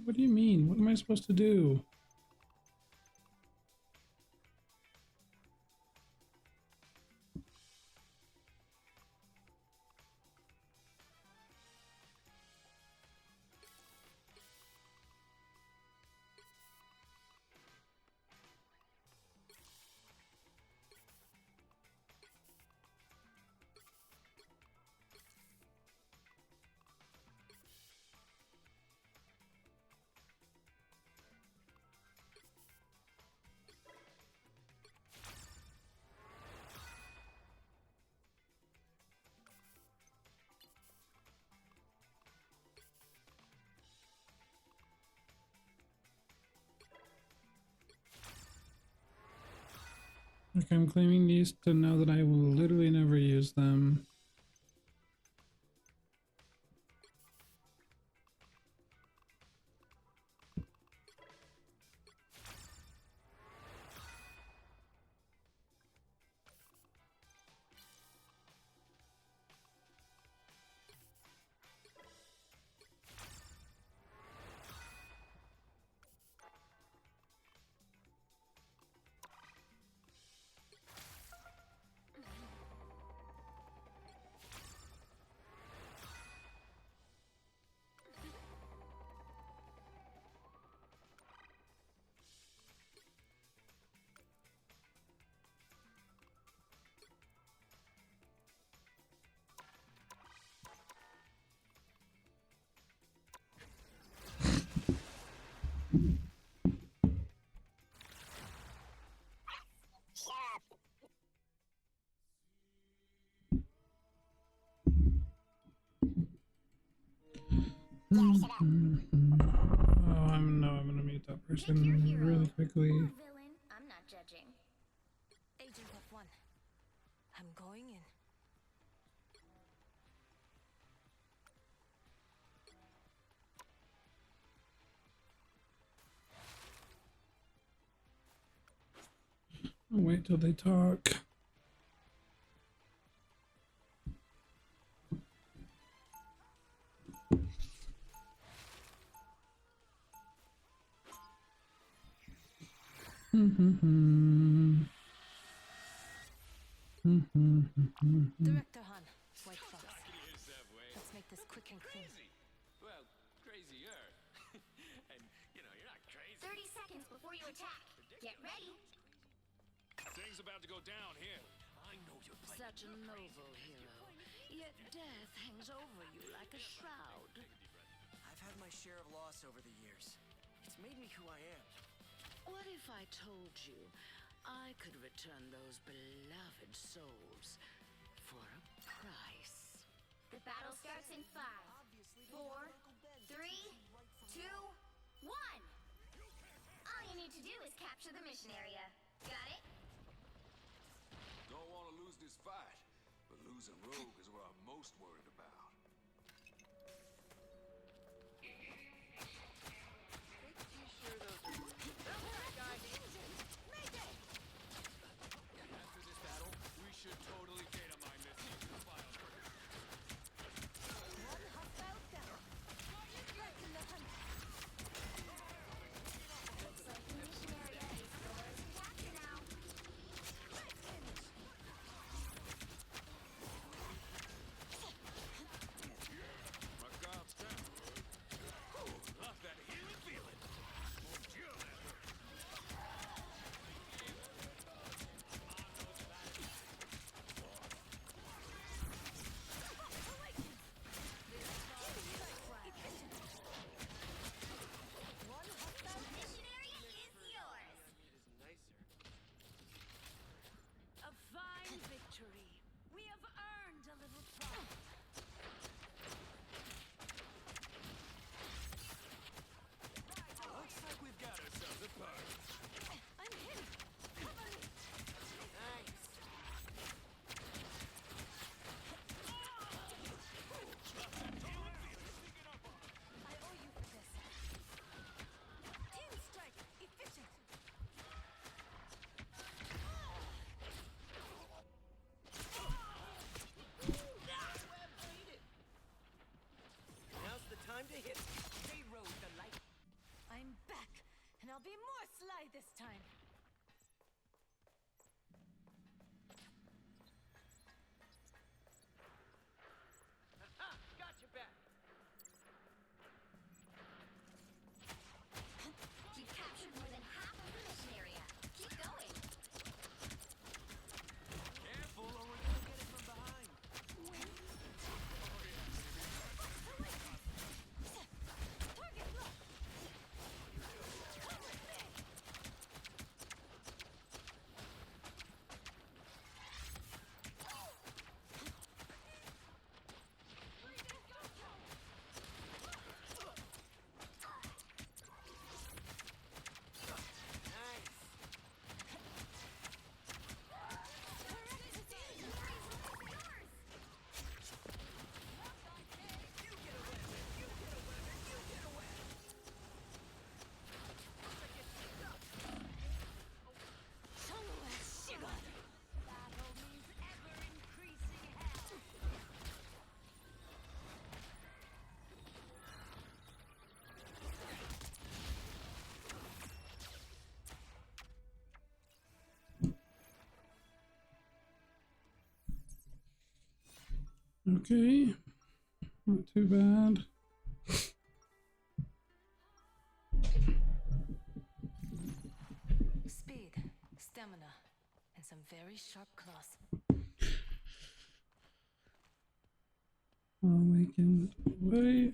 What do you mean? What am I supposed to do? Okay, I'm claiming these to know that I will literally never use them. Oh, I'm gonna meet that person really quickly. Villain, I'm not judging. Agent F1, I'm going in. I'll wait till they talk. Director Han, White Fox. Let's make this quick and clean. Well, crazier. And, you know, you're not crazy. 30 seconds before you attack. Get ready. Things about to go down here. I know you're playing. Such a noble hero, yet death hangs over you like a shroud. I've had my share of loss over the years. It's made me who I am. What if I told you I could return those beloved souls for a price? The battle starts in 5, 4, 3, 2, 1. All you need to do is capture the mission area. Got it? Don't want to lose this fight, but losing Rogue is what I'm most worried about. After this battle, we should totally data mine this secret file. Looks like the mission area is yours to capture now. Okay, not too bad. Speed, stamina, and some very sharp claws. Awakened. Wait.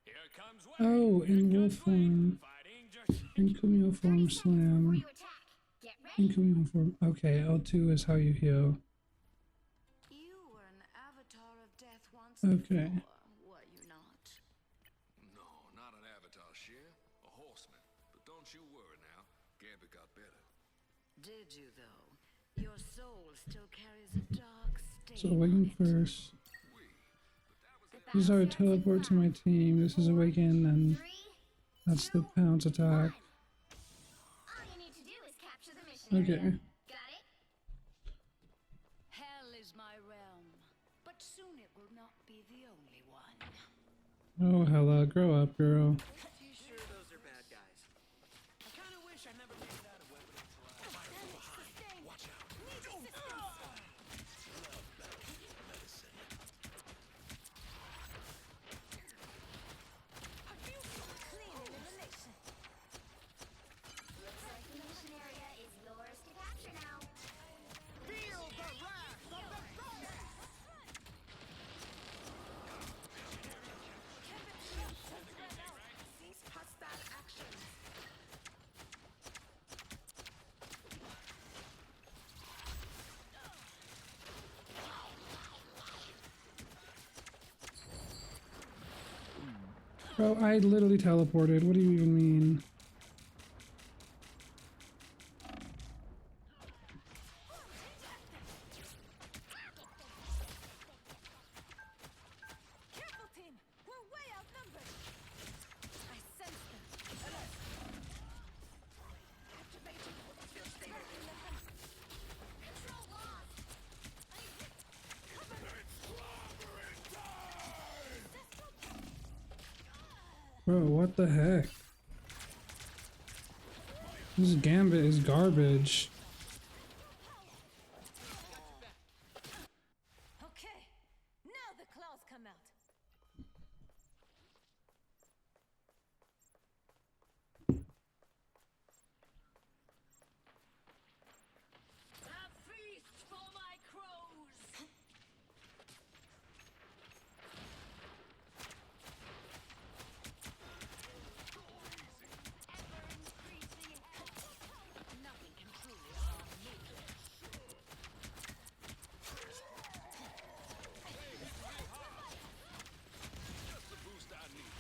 Here comes Oh, Here in wolf comes form. Fighting just In Kumio 30 form seconds before slam. you attack. Get In ready. Kumio form. Okay, L2 is how you heal. You were an avatar of death once Okay. before, were you not? No, not an avatar, Cher. A horseman. But don't you worry now. Gambit got better. Did you, though? Your soul still carries a dark stain So on awaken it. first. The This is how I battle starts in teleport to my 5, team. This is awaken, and 3, that's the 2, pounce 1. attack. All you need to do is capture the mission Okay. area. Got it? Hell is my realm, but soon it will not be the only one. Oh, Hella, grow up, girl. You sure those are bad guys? I kind of wish I never made it out of weapon behind. Watch out. Looks like the mission area is yours to capture now. Feel the wrath of the goddess! Cease hostile actions. Bro, I literally teleported. What do you even mean? Careful, team! We're way outnumbered! I sense them. Control lost. Bro, what the heck? This Gambit is garbage. Okay, now the claws come out. A feast for my crows! Nothing can truly harm me. Just the boost I need.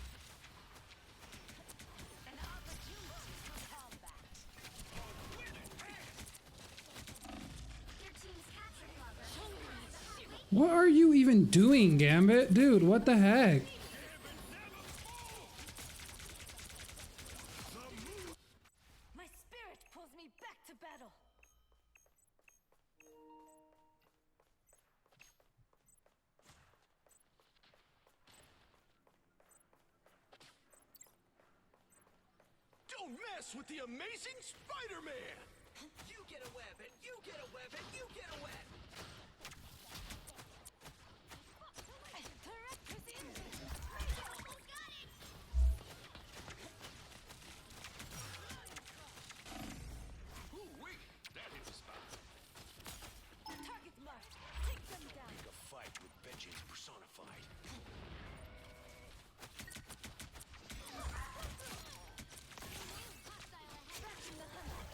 An opportunity for combat. Your team's capture logger. What are you even doing, Gambit? Dude, what the heck? My spirit pulls me back to battle. Don't mess with the amazing Spider-Man! You get a web, and you get a web, and you get a web! Director's in! Almost got it. Ooh-wee. That hit the spot. Target marked. Take them down. A fight with vengeance personified. Tracking the hunter.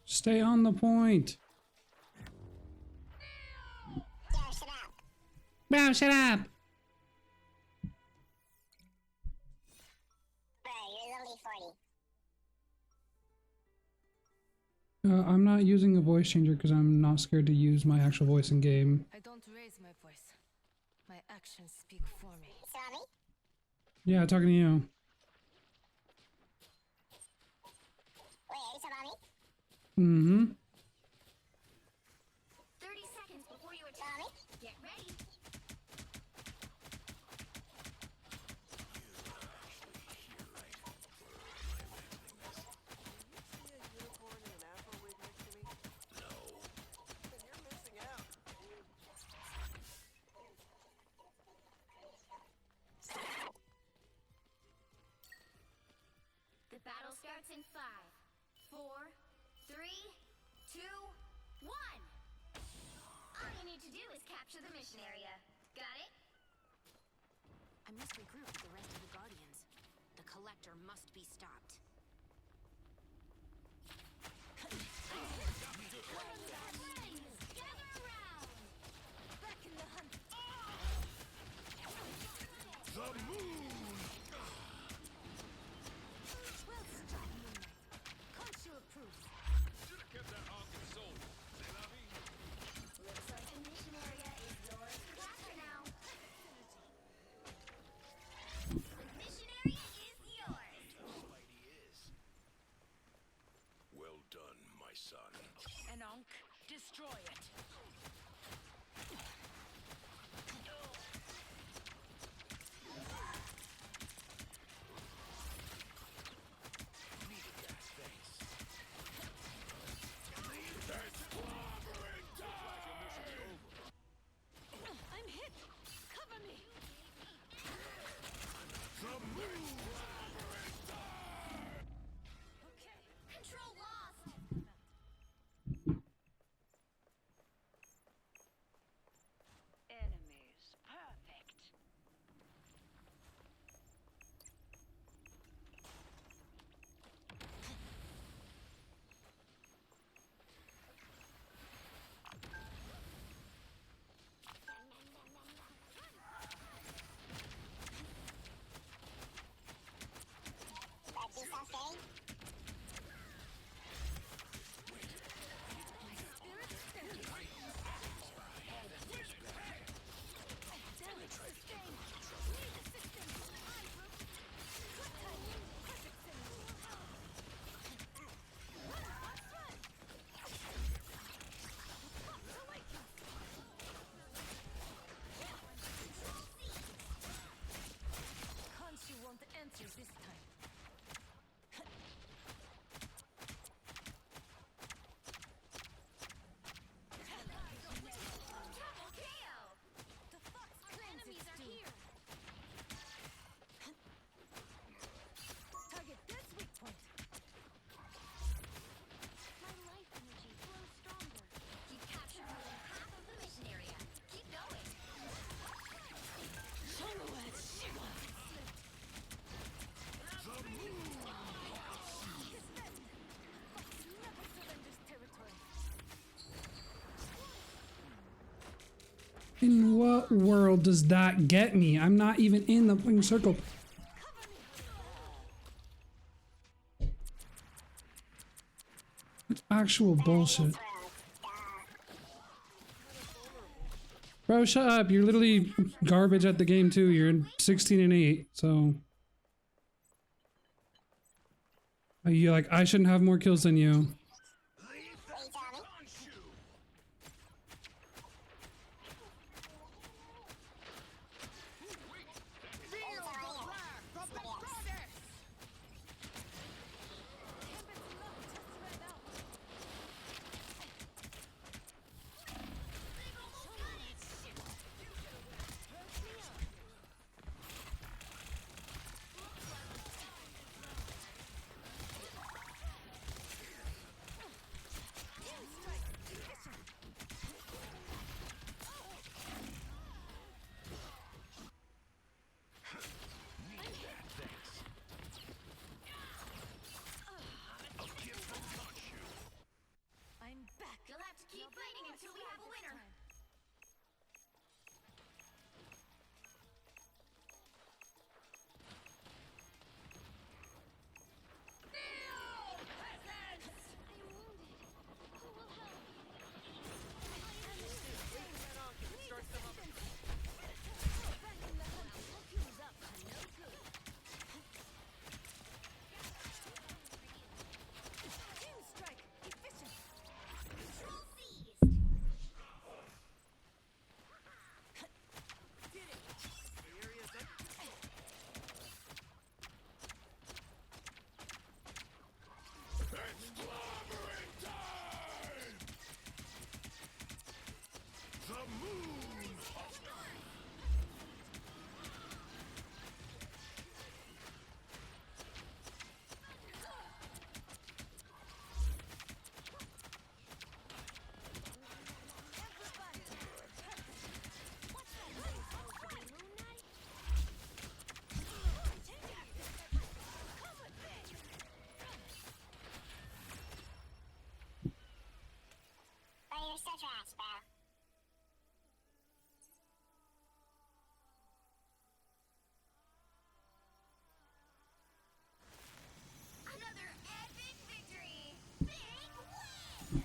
Stay on the point. Yo, shut up. Bro, shut up. Bro, you're literally 40. I'm not using a voice changer because I'm not scared to use my actual voice in game. I don't raise my voice. My actions speak for me. Salami? Yeah, talking to you. Wait, are you Salami? Mm-hmm. 30 seconds before you attack. Get ready. See a unicorn in an afro wig next to me? No. Then you're missing out. The battle starts in 5, 4, 3, 2, 1. All you need to do is capture the mission area. Got it? I must regroup with the rest of the Guardians. The Collector must be stopped. Gather around. Back in the hunt. Well struck, Moonlight. Khonshu approves. Looks like the mission area is yours to capture now. The mission area is yours. Well done, my son. And Ankh, destroy it. I'm hit. Cover me. Okay. Control lost. Enemies, perfect. That be something? Khonshu won't answer this time. Double KO. The fox claims its due. Target this weak point. My life energy flows stronger. You've captured more than half of the mission area. Keep going. Fox never surrenders territory. In what world does that get me? I'm not even in the fucking circle. It's actual bullshit. Bro, shut up. You're literally garbage at the game too. You're 16 and 8, so you're like, I shouldn't have more kills than you. What are you telling me? Shut your ass, Sparrow. Another epic victory! Big win!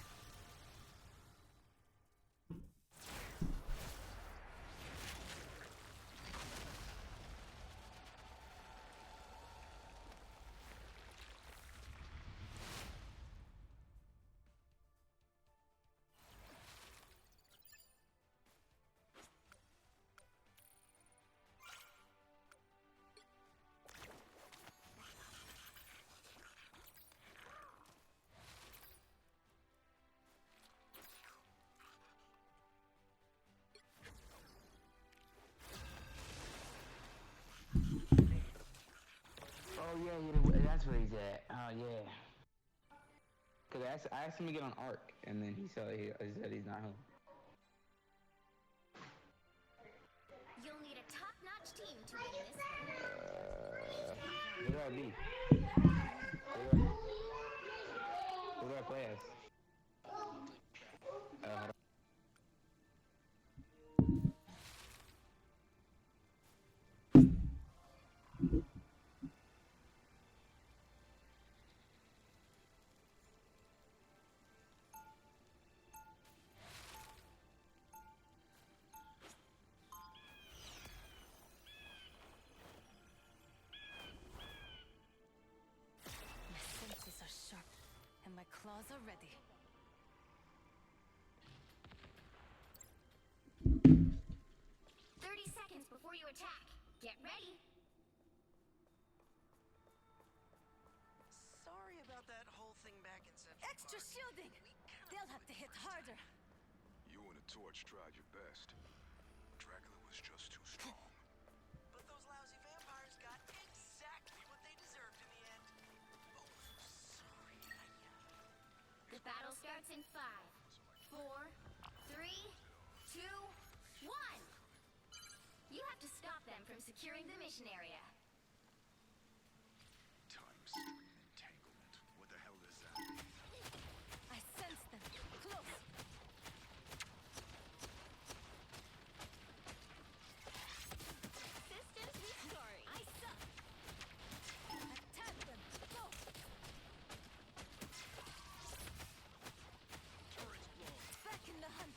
Oh yeah, that's where he's at. Oh yeah. Cause I asked him to get on Ark, and then he said he's not home. You'll need a top-notch team to win this one. Who do I be? Who do I play as? My senses are sharp, and my claws are ready. 30 seconds before you attack. Get ready. Sorry about that whole thing back in Central Extra Park. shielding! They'll have to hit harder. You and the Torch tried your best. Dracula was just too strong. But those lousy vampires got exactly what they deserved in the end. Oh, sorry. The battle starts in 5, 4, 3, 2, 1. You have to stop them from securing the mission area. Time stream entanglement. What the hell is that? I sense them. Close. Systems restoring. I suck. Attack them. Go. Back in the hunt.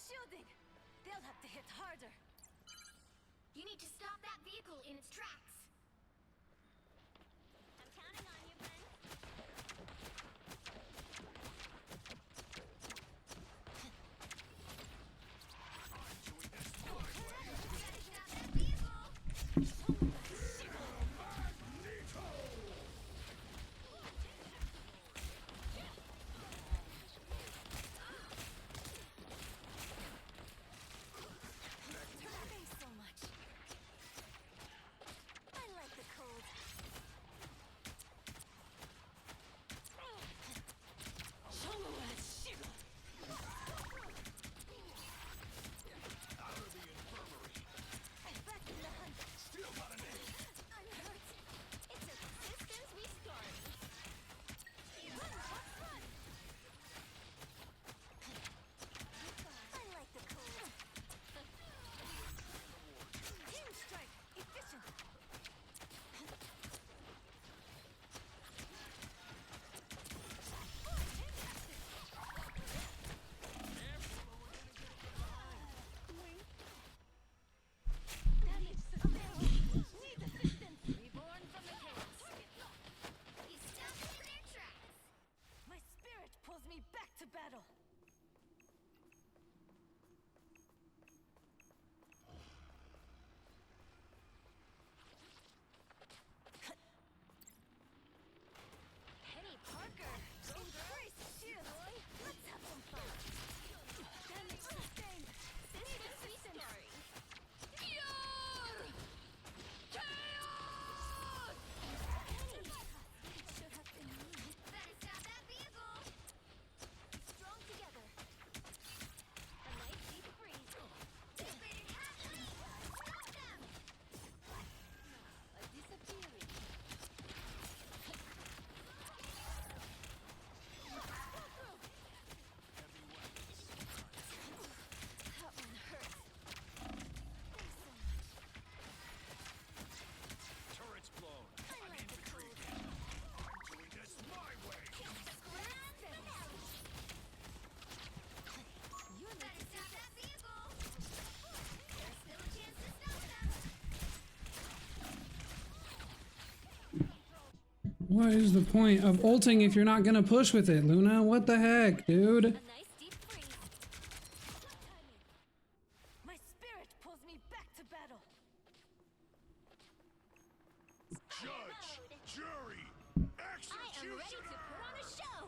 shielding. They'll have to hit harder. You need to stop that vehicle in its tracks. I'm counting on you, Ben. So much. I like the cold. Back in the hunt. Still got an aim. I'm hurt. It's a distance we start. I like the cold. Team strike, efficient. Need assistance. Reborn from the chaos. He's stopped in their tracks. My spirit pulls me back to battle. Penny Parker. Increase shield. Let's have some fun. Damage sustained. Distance we start. Should have been me. Better stop that vehicle. Strong together. A nice deep freeze. Deflated half lead. Stop them. A disappearing. That one hurts. Thanks so much. Turret's blown. I I'm like the infantry cold. again. I'm doing this my way. You Better need to stop that vehicle. There's still a chance to stop them. What is the point of ulting if you're not gonna push with it, Luna? What the heck, dude? a nice deep freeze. My spirit pulls me back to battle. Judge, jury, I am ready to executioner. put on a show.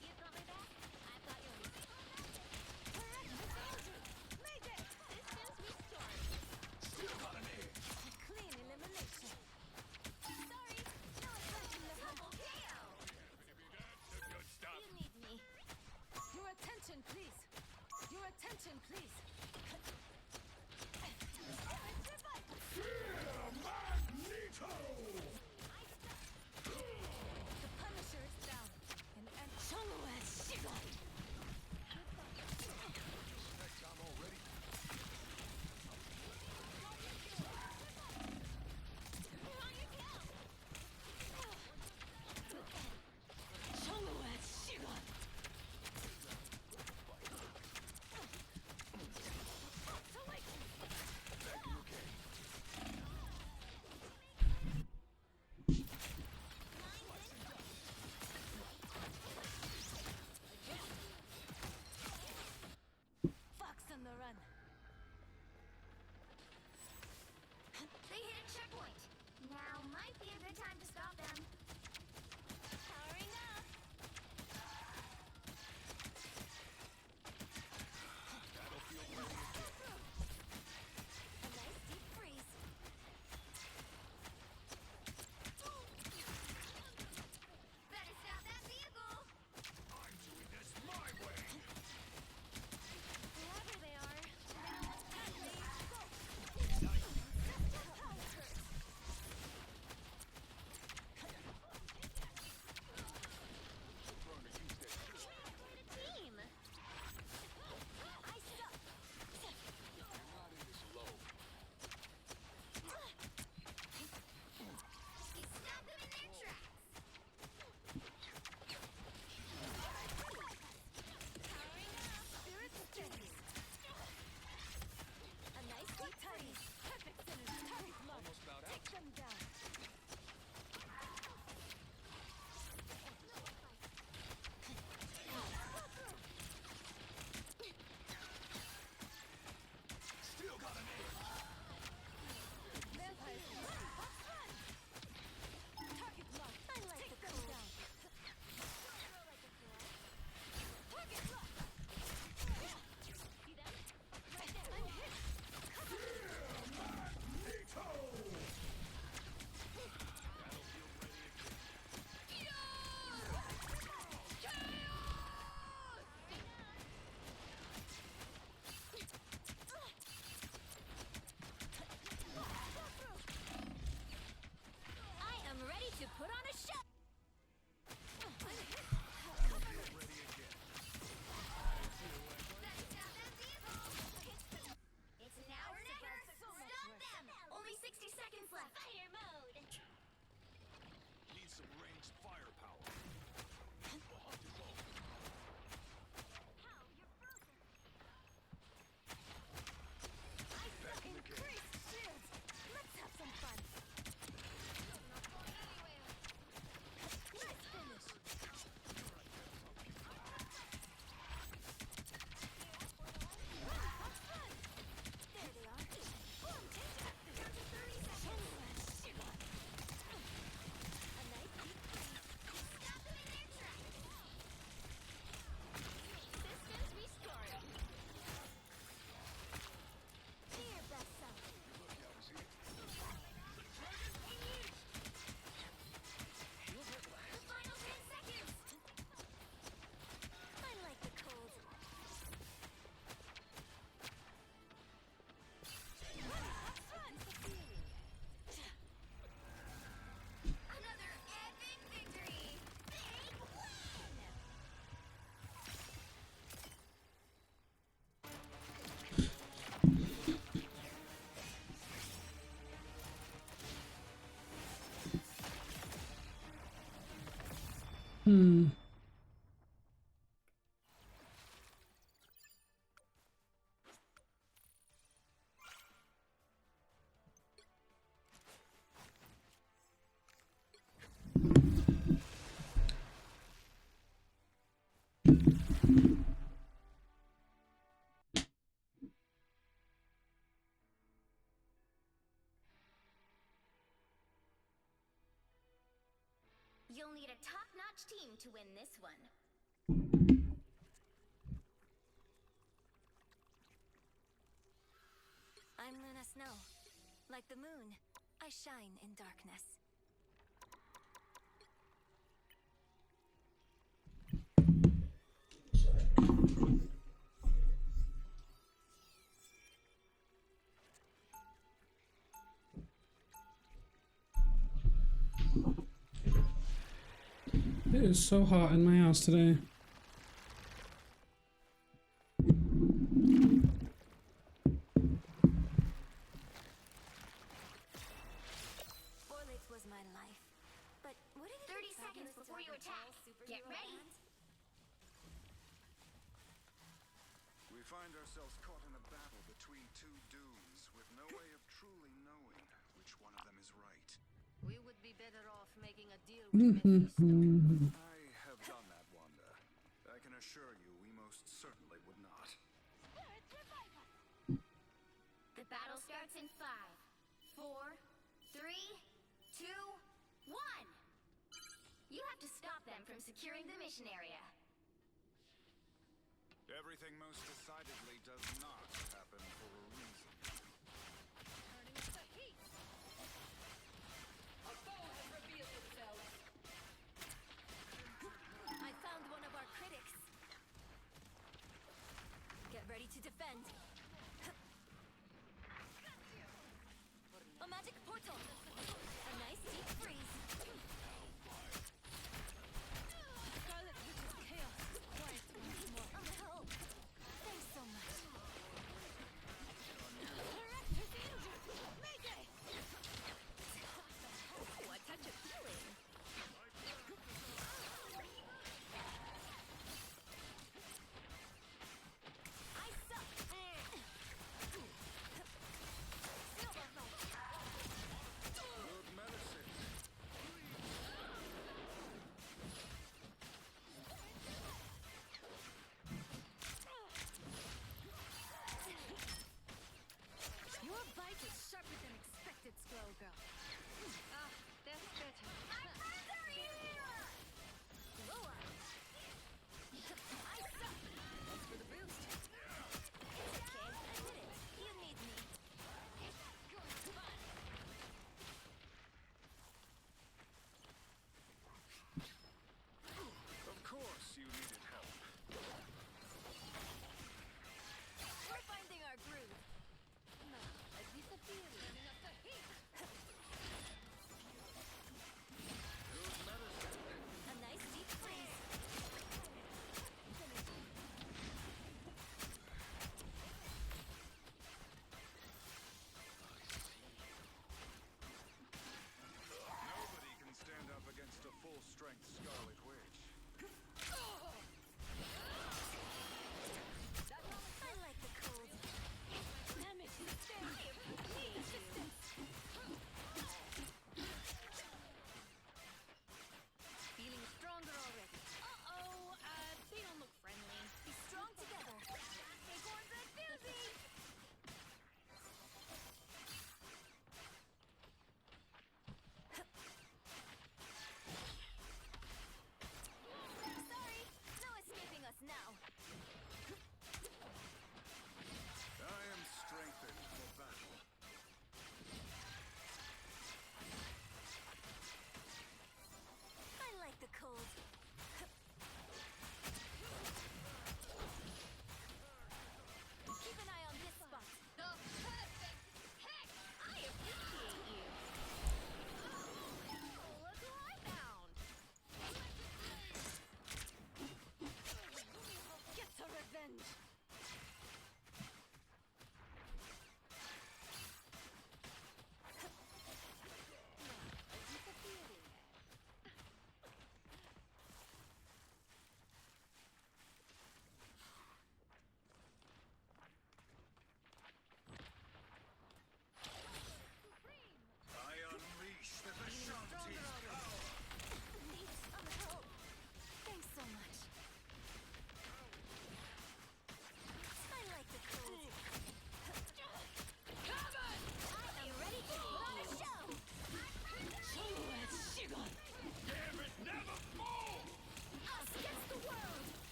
You got me back? I thought you were. Made it! Distance we start. Still got an aim. Clean elimination. Sorry. No attention to double KO. Good stuff. You need me. Your attention, please. Your attention, please. Magneto. The Punisher is down. And Chongwoo Shigon. Next, I'm already. Chongwoo Shigon. You'll need a top-notch team to win this one. I'm Luna Snow. Like the moon, I shine in darkness. It is so hot in my house today. Forlix was my life. But what did it 30 take seconds Magnus to before you overthrow attack. a superhero Get ready. band? We find ourselves caught in a battle between two dooms with no way of truly knowing which one of them is right. We would be better off making a deal with Mephisto. I have done that, Wanda. I can assure you we most certainly would not. The battle starts in 5, 4, 3, 2, 1. You have to stop them from securing the mission area. Everything most decidedly does not happen for a reason. Turning up the heat. A foe has revealed itself. I found one of our critics. Get ready to defend. A magic portal. A nice deep freeze. Scarlet Witch's chaos is quiet once more. Oh, thanks so much. Oh, a touch of healing. Ice up. Good medicine. Your bite is sharper than expected, Squirrel Girl. Ah, that's better. Blow up. Ice up. Thanks for the boost. Okay, I did it. You need me. Of course you needed help. We're finding our groove. A disappear. Turning up the heat. Good medicine. A nice deep freeze. Nobody can stand up against a full-strength Scarlet Witch. I like the cold. Feeling stronger already. Uh-oh, they don't look friendly. Be strong together. Acorns and Doozy! Sorry, no escaping us now. I am strengthened for battle. I like the cold. Keep an eye on this spot. The perfect heck! I appreciate you. Oh, look who I found. Get to revenge.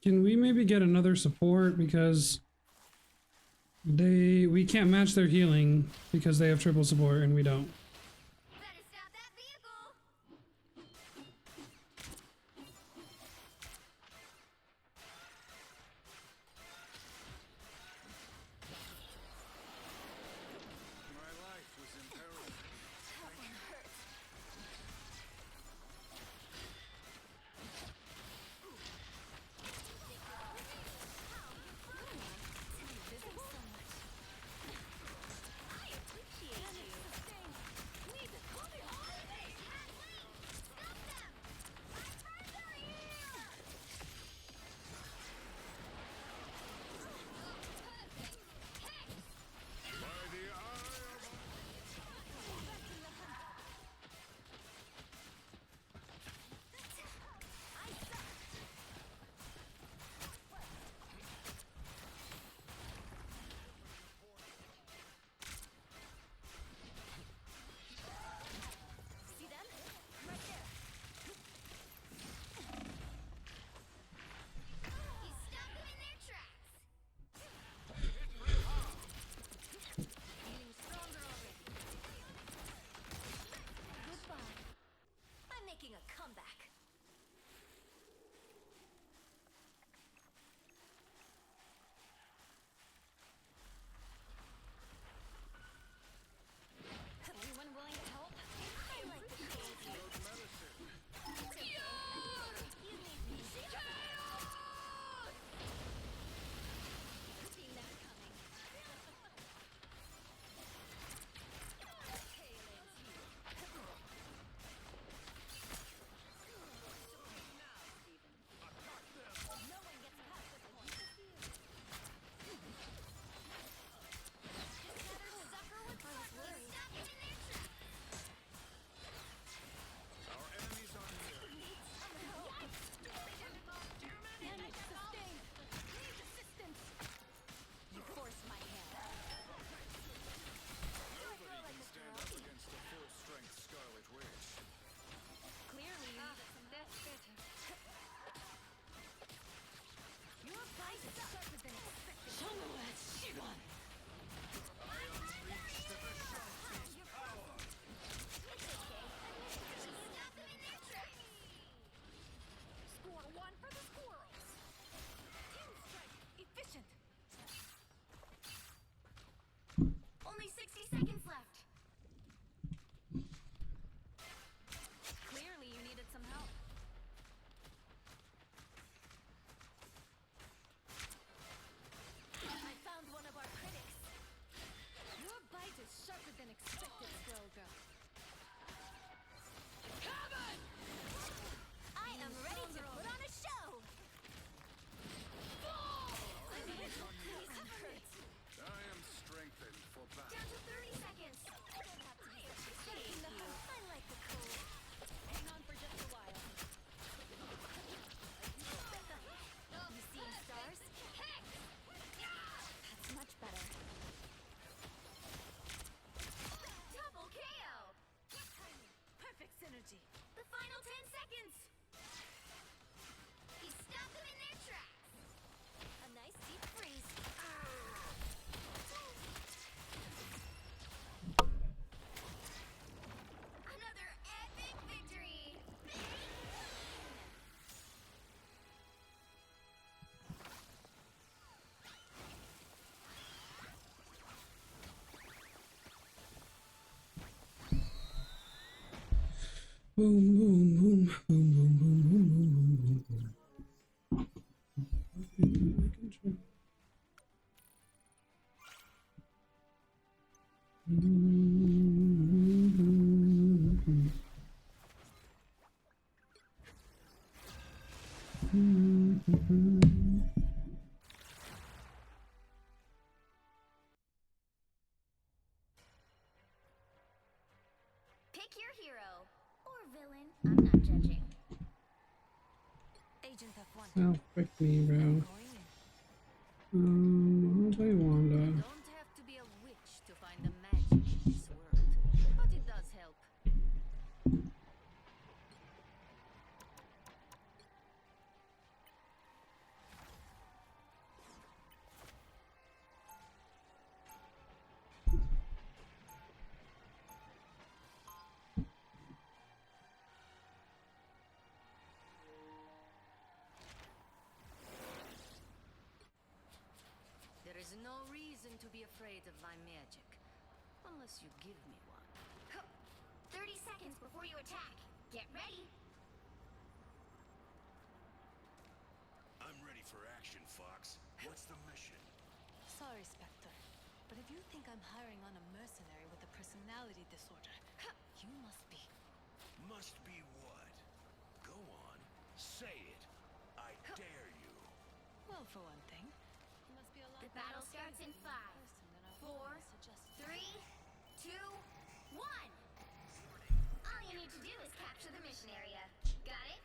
Can we maybe get another support because we can't match their healing because they have triple support and we don't. Better stop that vehicle! My life was in peril. That one hurts. See them? Right there. He stopped them in their tracks. Feeling stronger already. Goodbye. I'm making a comeback. Anyone willing to help? I like the cold. Seen that coming. No one gets past this point. Sucker with worried. Stop them in their tracks. Our enemies are near. Damage sustained. Need assistance. You forced my hand. Nobody can stand up against the full-strength Scarlet Witch. Clearly, that's better. Your bite is sharper than expected. Show me what she wants. I unleash the Vishanti's power. Stop them in their tracks. Score one for the squirrels. Team strike. Efficient. Only 60 seconds left. Clearly, you needed some help. I found one of our critics. Your bite is sharper than expected, Squirrel Girl. I am ready to put on a show. I am strengthened for battle. Down to 30 seconds. I like the cold. Hang on for just a while. You seeing stars? That's much better. Double KO. Perfect synergy. The final 10 seconds. He stopped them in their tracks. A nice deep freeze. Another epic victory. Boom, boom, boom, boom, boom, boom, boom, boom, boom, boom. Pick your hero or villain. I'm not judging. Agent F1. Oh, frick me, bro. Going in. I'll tell you, Wanda. Don't have to be a witch to find the magic in this world, but it does help. to be afraid of my magic. Unless you give me one. 30 seconds before you attack. Get ready. I'm ready for action, Fox. What's the mission? Sorry, Spectre, but if you think I'm hiring on a mercenary with a personality disorder, you must be. Must be what? Go on. Say it. I dare you. Well, for one thing, you must be a lot The battle better starts in than 5, the person that I would 4, suggest. 3, 2, 1. All you need to do is capture the mission area. Got it?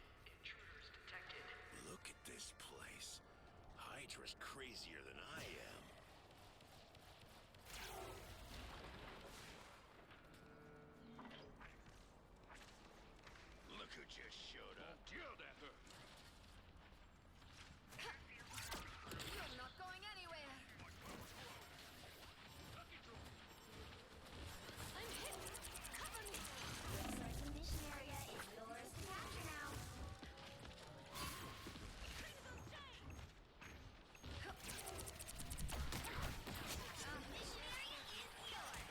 Look at this place. Hydra's crazier than I am. Look who just showed up. Yelled at her. You're not going anywhere. I'm hit! Cover me! Looks like the mission area is yours to capture now. The mission area is yours.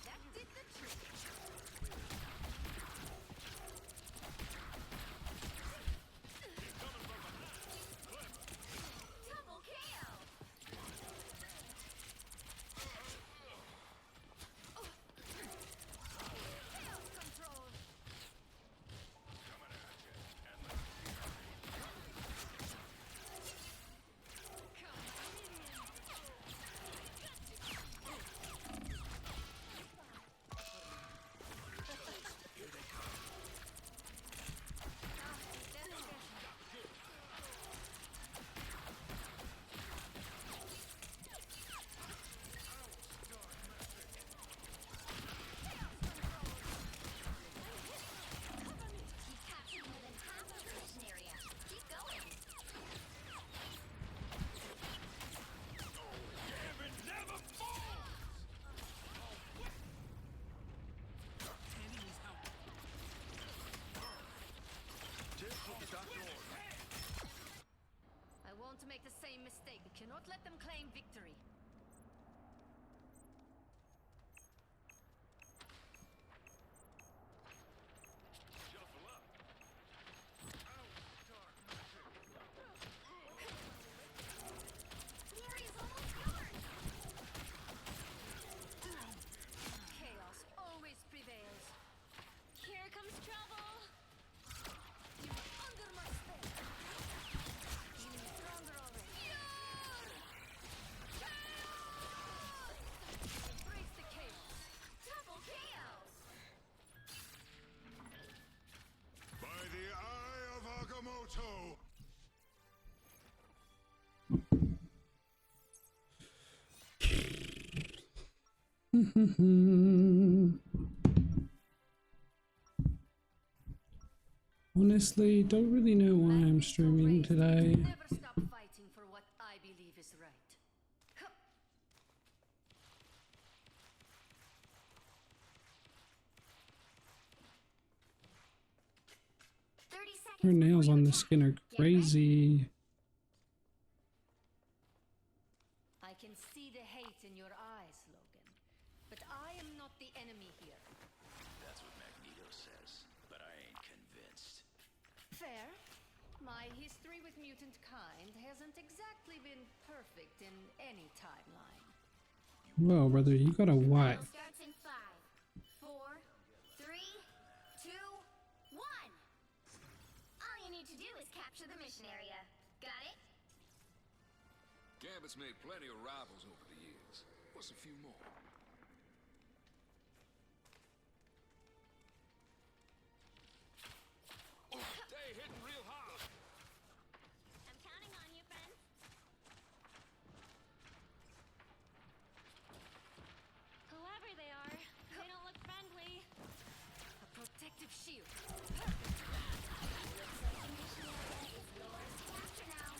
That did the trick. Double KO. Chaos control. You've captured more than half of the mission area. Keep going. I won't make the same mistake. We cannot let them claim victory. The area's almost yours. Chaos always prevails. Here comes trouble. You are under my spell. Feeling stronger already. Embrace the chaos. Double KOs. By the eye of Agamotto! Honestly, don't really know why I'm streaming today. Never stop fighting for what I believe is right. 30 seconds. Her nails before on you the attack. skin are Get ready. crazy. I can see the hate in your eyes, Logan. But I am not the enemy here. That's what Magneto says, but I ain't convinced. Fair. My history with mutant kind hasn't exactly been perfect in any timeline. Whoa, brother, you got a what? Battle starts in 5, 4, 3, 2, 1. All you need to do is capture the mission area. Got it? Gambit's made plenty of rivals over the years. What's a few more? Oh, they hitting real hard. I'm counting on you, friends. Whoever they are, they don't look friendly. A protective shield. Looks like the mission area is yours to capture now.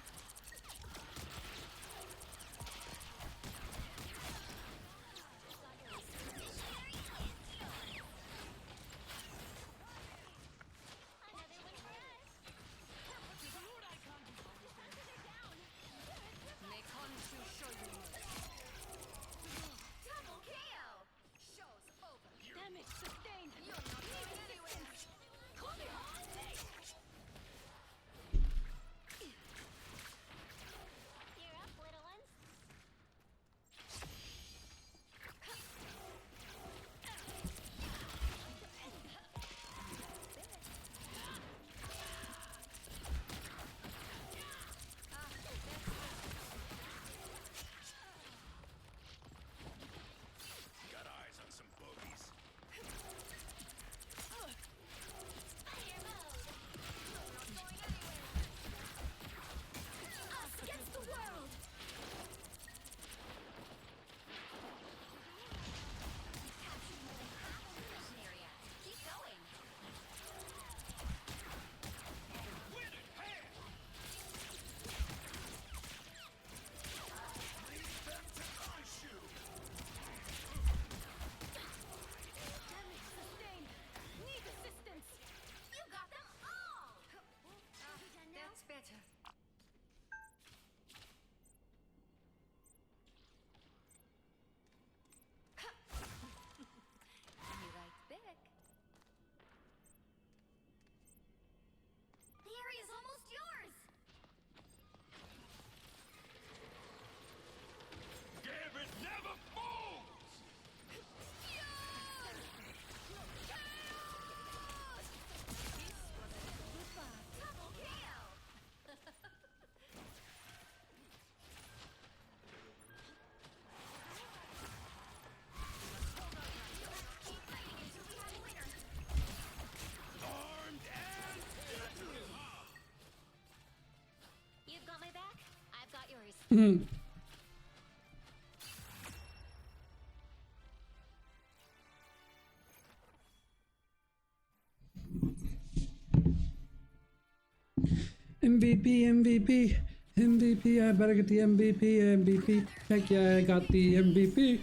MVP, MVP, MVP. I better get the MVP, MVP. Heck yeah, I got the MVP.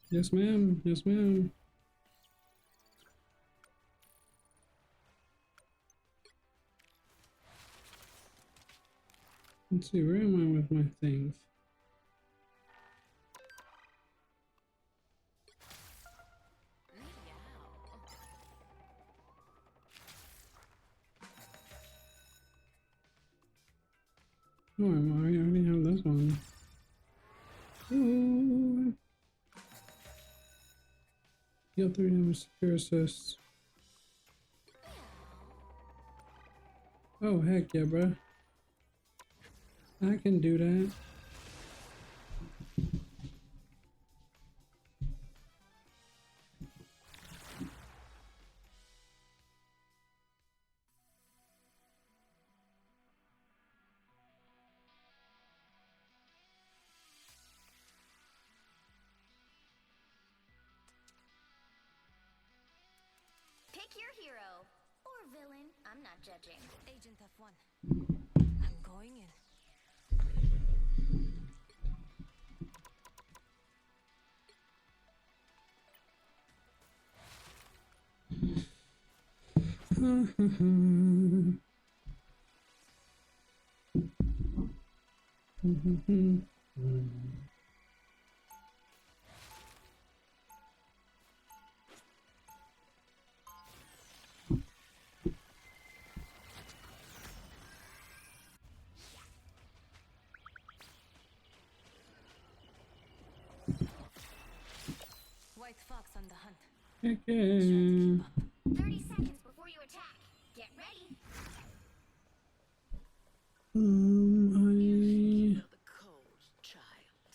Yes, ma'am. Yes, ma'am. Let's see, where am I with my things? Oh, I already have this one. Ooh. Deal 3 damage, secure assists. Oh, heck yeah, bro. I can do that. Pick your hero. Or villain. I'm not judging. Agent F1. I'm going in. White Fox on the hunt. Okay. 30 seconds before you attack. Get ready. Feel the cold, child.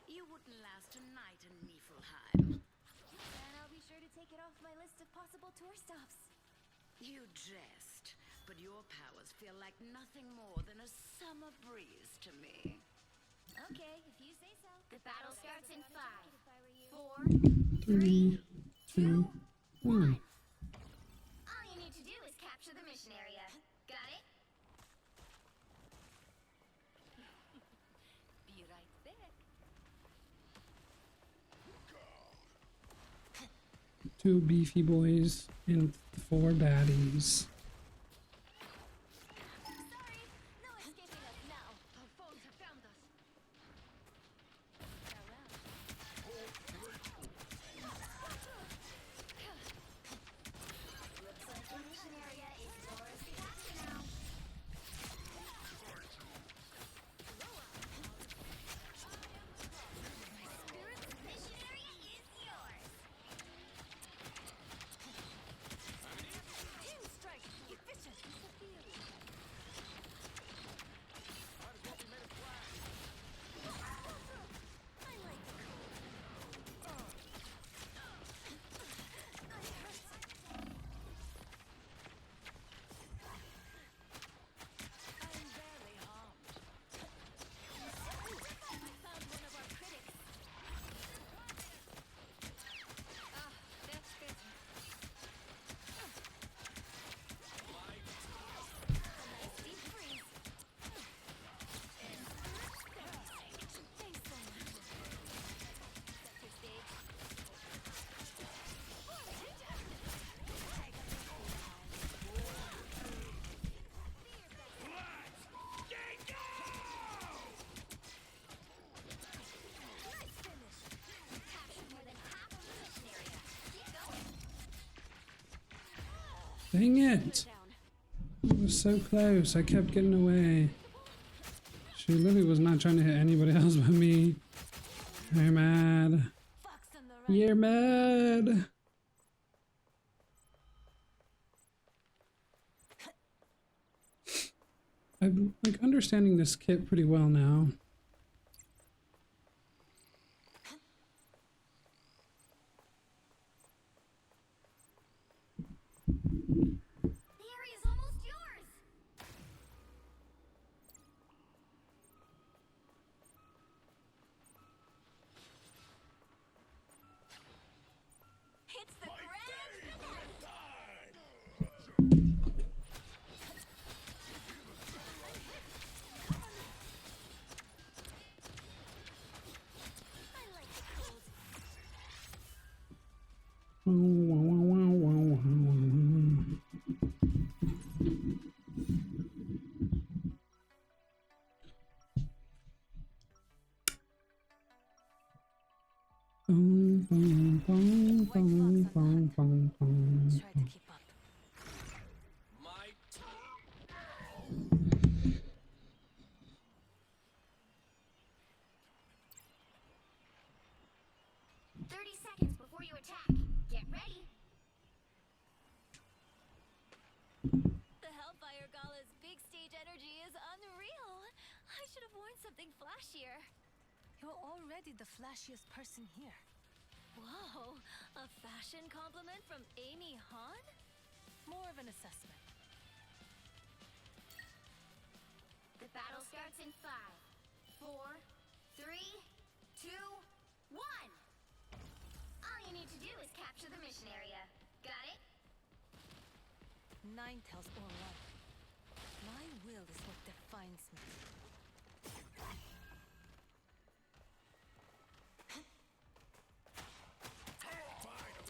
You wouldn't last a night in Niflheim. And I'll be sure to take it off my list of possible tour stops. You jest, but your powers feel like nothing more than a summer breeze to me. Okay, if you say so. The battle starts in 5, 4, 3, 2, 1. All you need to do is capture the mission area. Got it? Be right back. 2 beefy boys and 4 baddies. Sorry, no escaping us now. Our foes have found us. Looks like the mission area is yours to capture now. Mission area is yours. Team strike. Efficient. I'm barely harmed. I found one of our critics. That's better. A nice deep freeze. Thanks so much. Center stage. Captured more than half of the mission area. Keep going. Dang it! It was so close. I kept getting away. She literally was not trying to hit anybody else but me. I'm mad. Fox on the run. You're mad. I'm like understanding this kit pretty well now. Boom, boom, boom, boom, boom, boom, boom. Try to keep up. My 30 seconds before you attack. Get ready. The Hellfire Gala's big stage energy is unreal. I should have worn something flashier. You're already the flashiest person here. Whoa, a fashion compliment from Amy Han? More of an assessment. The battle starts in 5, 4, 3, 2, 1. All you need to do is capture the mission area. Got it? Nine tails or one. My will is what defines me.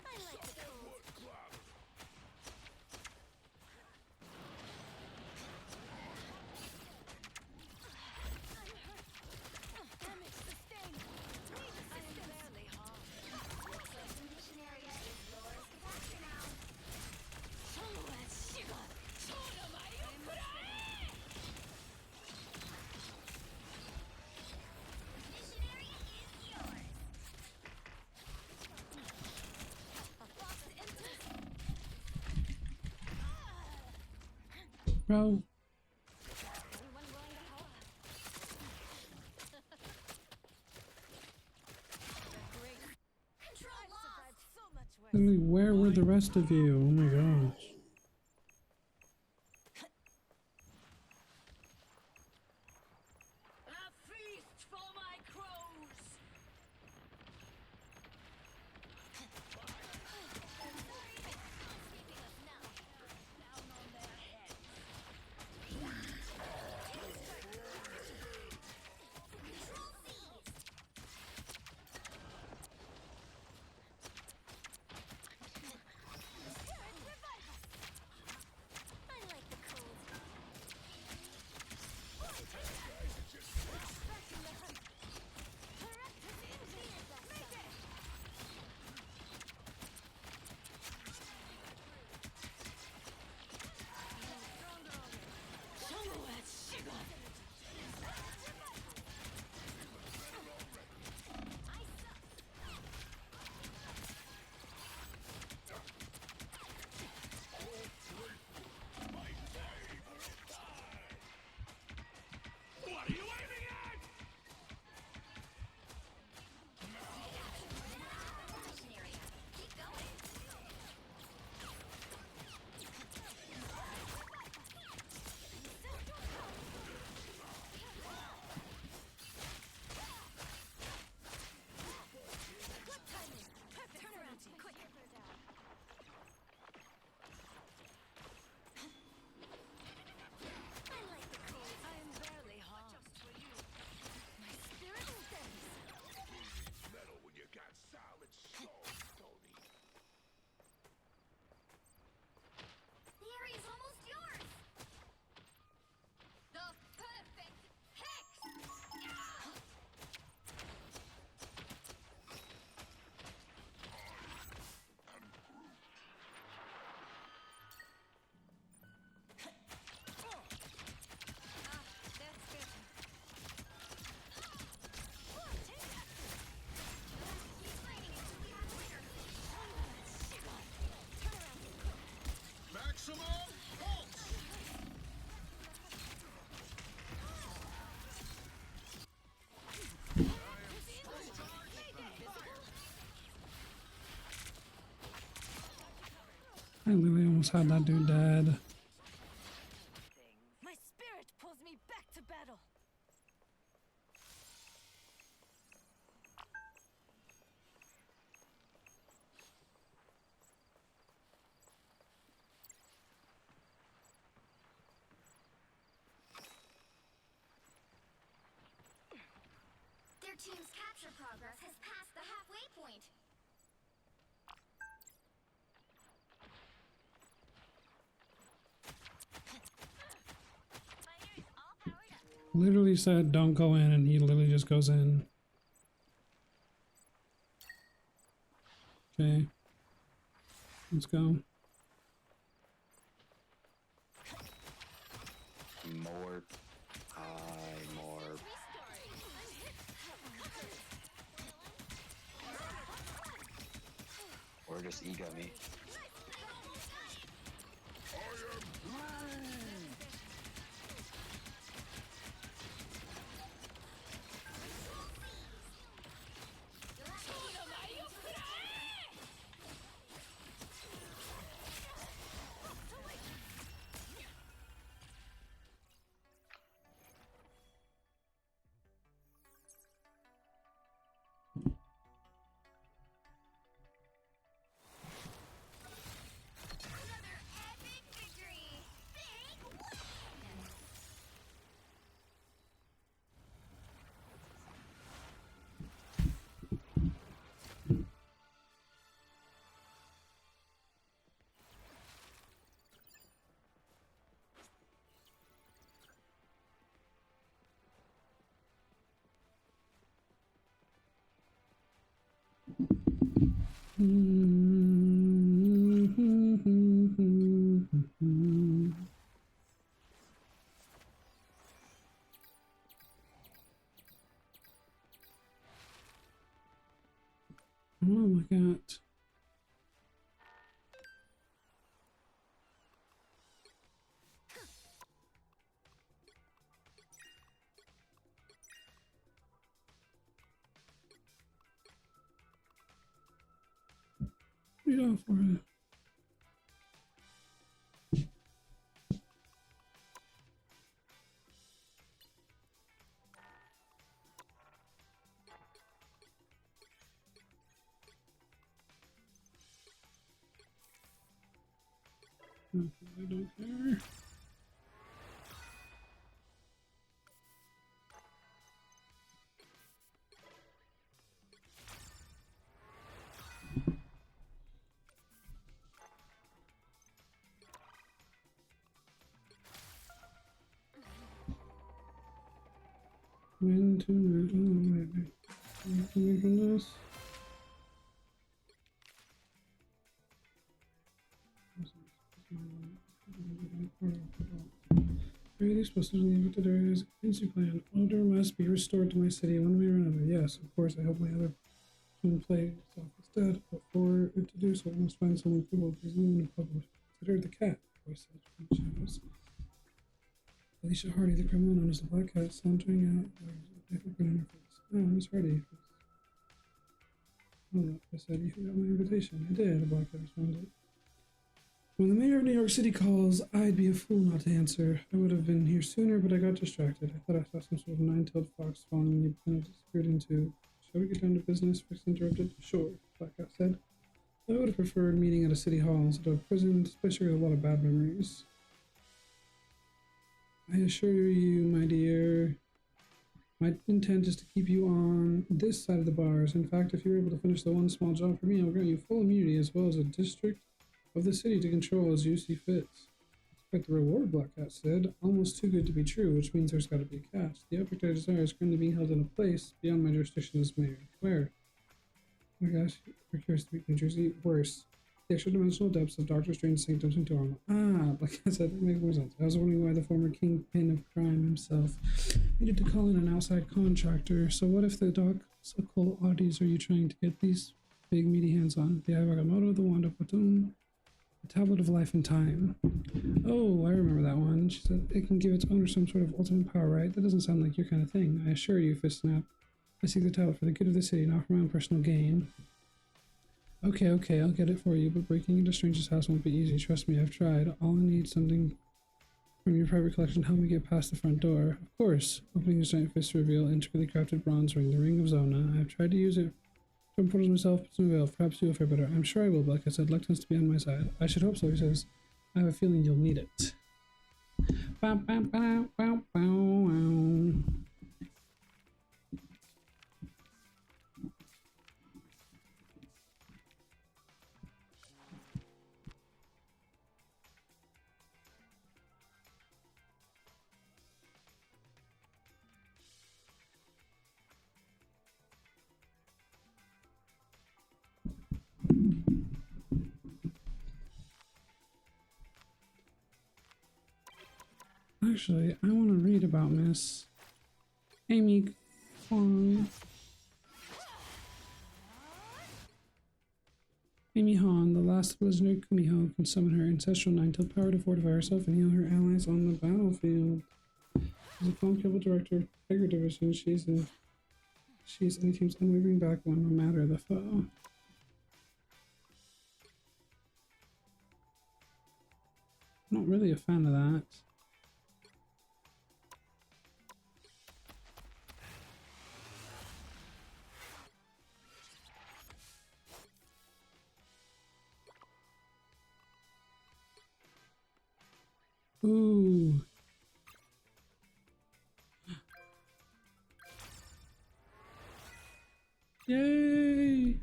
I like the cold. Damage sustained. I am barely harmed. The mission area is yours to capture now. Mission area is yours. Bro, Control lost. So much worse. literally, where were the rest of you? Oh my gosh. A feast for my crows! Down on their heads. Control seized. I like the cold. What are you aiming at? Mission area. Keep going. Turn around, quick. I like the cold. I am barely harmed. My spirit steadies. Metal when you got solid soul, Tony. The area is almost yours. The perfect hex. That's better. Keep fighting until we have a winner. Maximum pulse! I literally almost had that dude dead. My spirit pulls me back to battle. Their team's capture progress has passed the halfway point. Fighters all powered up. Literally said don't go in and he literally just goes in. Okay. Let's go. More. More. Or just ego me. Another epic victory. Big win. Oh my god. Read off for it. Okay, I don't care. When to from this. Are they supposed to leave it there as a contingency plan? Order must be restored to my city one way or another. Yes, of course, I hope my other can play itself instead, but for it to do so, I must find someone who will presume to publish. Consider the cat, voice said from the shadows. Alicia Hardy, the criminal known as the Black Cat, sauntering out. There's a grin on her face. Oh, Miss Hardy. Oh, I said, you got my invitation. I did, the Black Cat responded. When the mayor of New York City calls, I'd be a fool not to answer. I would have been here sooner, but I got distracted. I thought I saw some sort of nine-tailed fox following me, and it disappeared into... Shall we get down to business? Fix interrupted. Sure, Black Cat said. I would have preferred meeting at a city hall instead of a prison, especially with a lot of bad memories. I assure you, my dear, my intent is to keep you on this side of the bars. In fact, if you're able to finish the one small job for me, I'll grant you full immunity as well as a district of the city to control as you see fit. Quite the reward, Black Cat said. Almost too good to be true, which means there's got to be a catch. The object I desire is currently being held in a place beyond my jurisdiction as mayor. Where? Oh my gosh, we're curious to be New Jersey. Worse. The extra-dimensional depths of Doctor Strange's Sanctum Sanctorum. Ah, like I said, that makes more sense. I was wondering why the former kingpin of crime himself needed to call in an outside contractor. So what if the doxical oddities are you trying to get these big meaty hands on? The Agamotto, the Wand of Batum, the Tablet of Life and Time. Oh, I remember that one. She said it can give its owner some sort of ultimate power, right? That doesn't sound like your kind of thing. I assure you, Fist Snap. I seek the tablet for the good of the city, not for my own personal gain. Okay, I'll get it for you, but breaking into Strange's house won't be easy. Trust me, I've tried. All I need something from your private collection to help me get past the front door. Of course. Opening his giant fist to reveal intricately crafted bronze ring, the Ring of Zona. I've tried to use it from portals myself, but soon will. Perhaps you'll fare better. I'm sure I will, but like I said, luck tends to be on my side. I should hope so, he says. I have a feeling you'll need it. Bow, bow, bow, bow, bow. Actually, I want to read about Miss Amy Hong. Amy Han, the last legendary Kumiho, can summon her ancestral nine-tailed power to fortify herself and heal her allies on the battlefield. As a clone capable director of Tiger Division, she's any team's unwavering backbone, no matter the foe. I'm not really a fan of that. Ooh. Yay!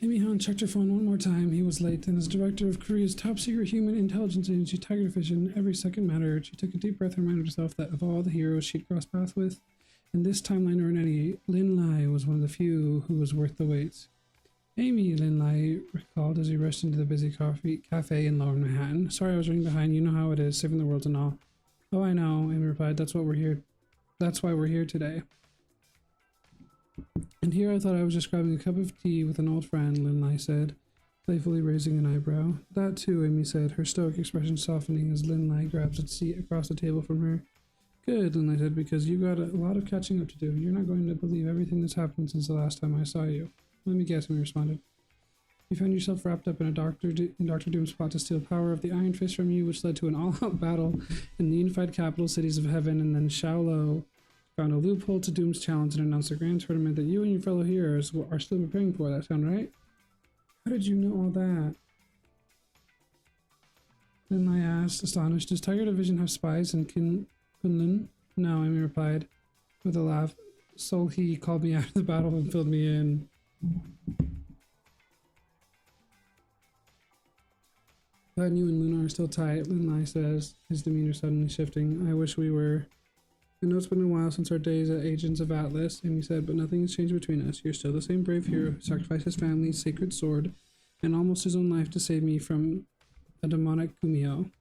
Amy Han checked her phone one more time. He was late, and as director of Korea's top secret human intelligence agency, Tiger Division, every second mattered. She took a deep breath and reminded herself that of all the heroes she'd crossed paths with, in this timeline or in any, Lin Lai was one of the few who was worth the wait. Amy, Lin Lai recalled as he rushed into the busy cafe in Lower Manhattan. Sorry I was running behind. You know how it is, saving the world and all. Oh, I know, Amy replied. That's why we're here today. And here I thought I was just grabbing a cup of tea with an old friend, Lin Lai said, playfully raising an eyebrow. That too, Amy said, her stoic expression softening as Lin Lai grabs a seat across the table from her. Good, Lin Lai said, because you've got a lot of catching up to do. You're not going to believe everything that's happened since the last time I saw you. Let me guess, Amy responded. You found yourself wrapped up in Dr. Doom's plot to steal power of the Iron Fist from you, which led to an all-out battle in the unified capital cities of heaven, and then Xiaolo found a loophole to Doom's challenge and announced a grand tournament that you and your fellow heroes are still preparing for. That sound right? How did you know all that? Lin Lai asked, astonished. Does Tiger Division have spies in Kunlun? No, Amy replied with a laugh. So he called me out of the battle and filled me in. Glad you and Luna are still tight, Lin Lai says, his demeanor suddenly shifting. I wish we were. I know it's been a while since our days as agents of Atlas, Amy said, but nothing has changed between us. You're still the same brave hero who sacrificed his family's sacred sword and almost his own life to save me from a demonic Kumiho.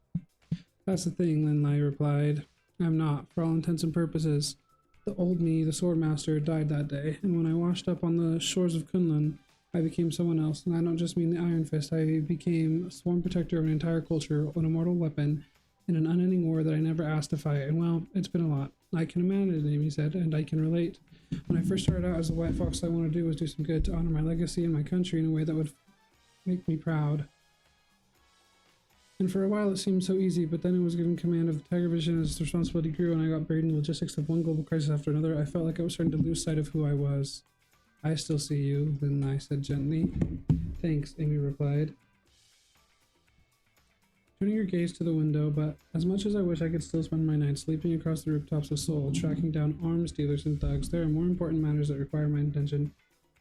That's the thing, Lin Lai replied. I'm not, for all intents and purposes. The old me, the sword master, died that day, and when I washed up on the shores of Kunlun, I became someone else, and I don't just mean the Iron Fist. I became a sworn protector of an entire culture, an immortal weapon, in an unending war that I never asked to fight, and well, it's been a lot. I can imagine, Amy said, and I can relate. When I first started out as the White Fox, all I wanted to do was do some good to honor my legacy and my country in a way that would make me proud. And for a while it seemed so easy, but then I was given command of the Tiger Division as the responsibility grew and I got buried in the logistics of one global crisis after another. I felt like I was starting to lose sight of who I was. I still see you, Lin Lai said gently. Thanks, Amy replied, turning her gaze to the window, but as much as I wish I could still spend my nights sleeping across the rooftops of Seoul, tracking down arms dealers and thugs, there are more important matters that require my attention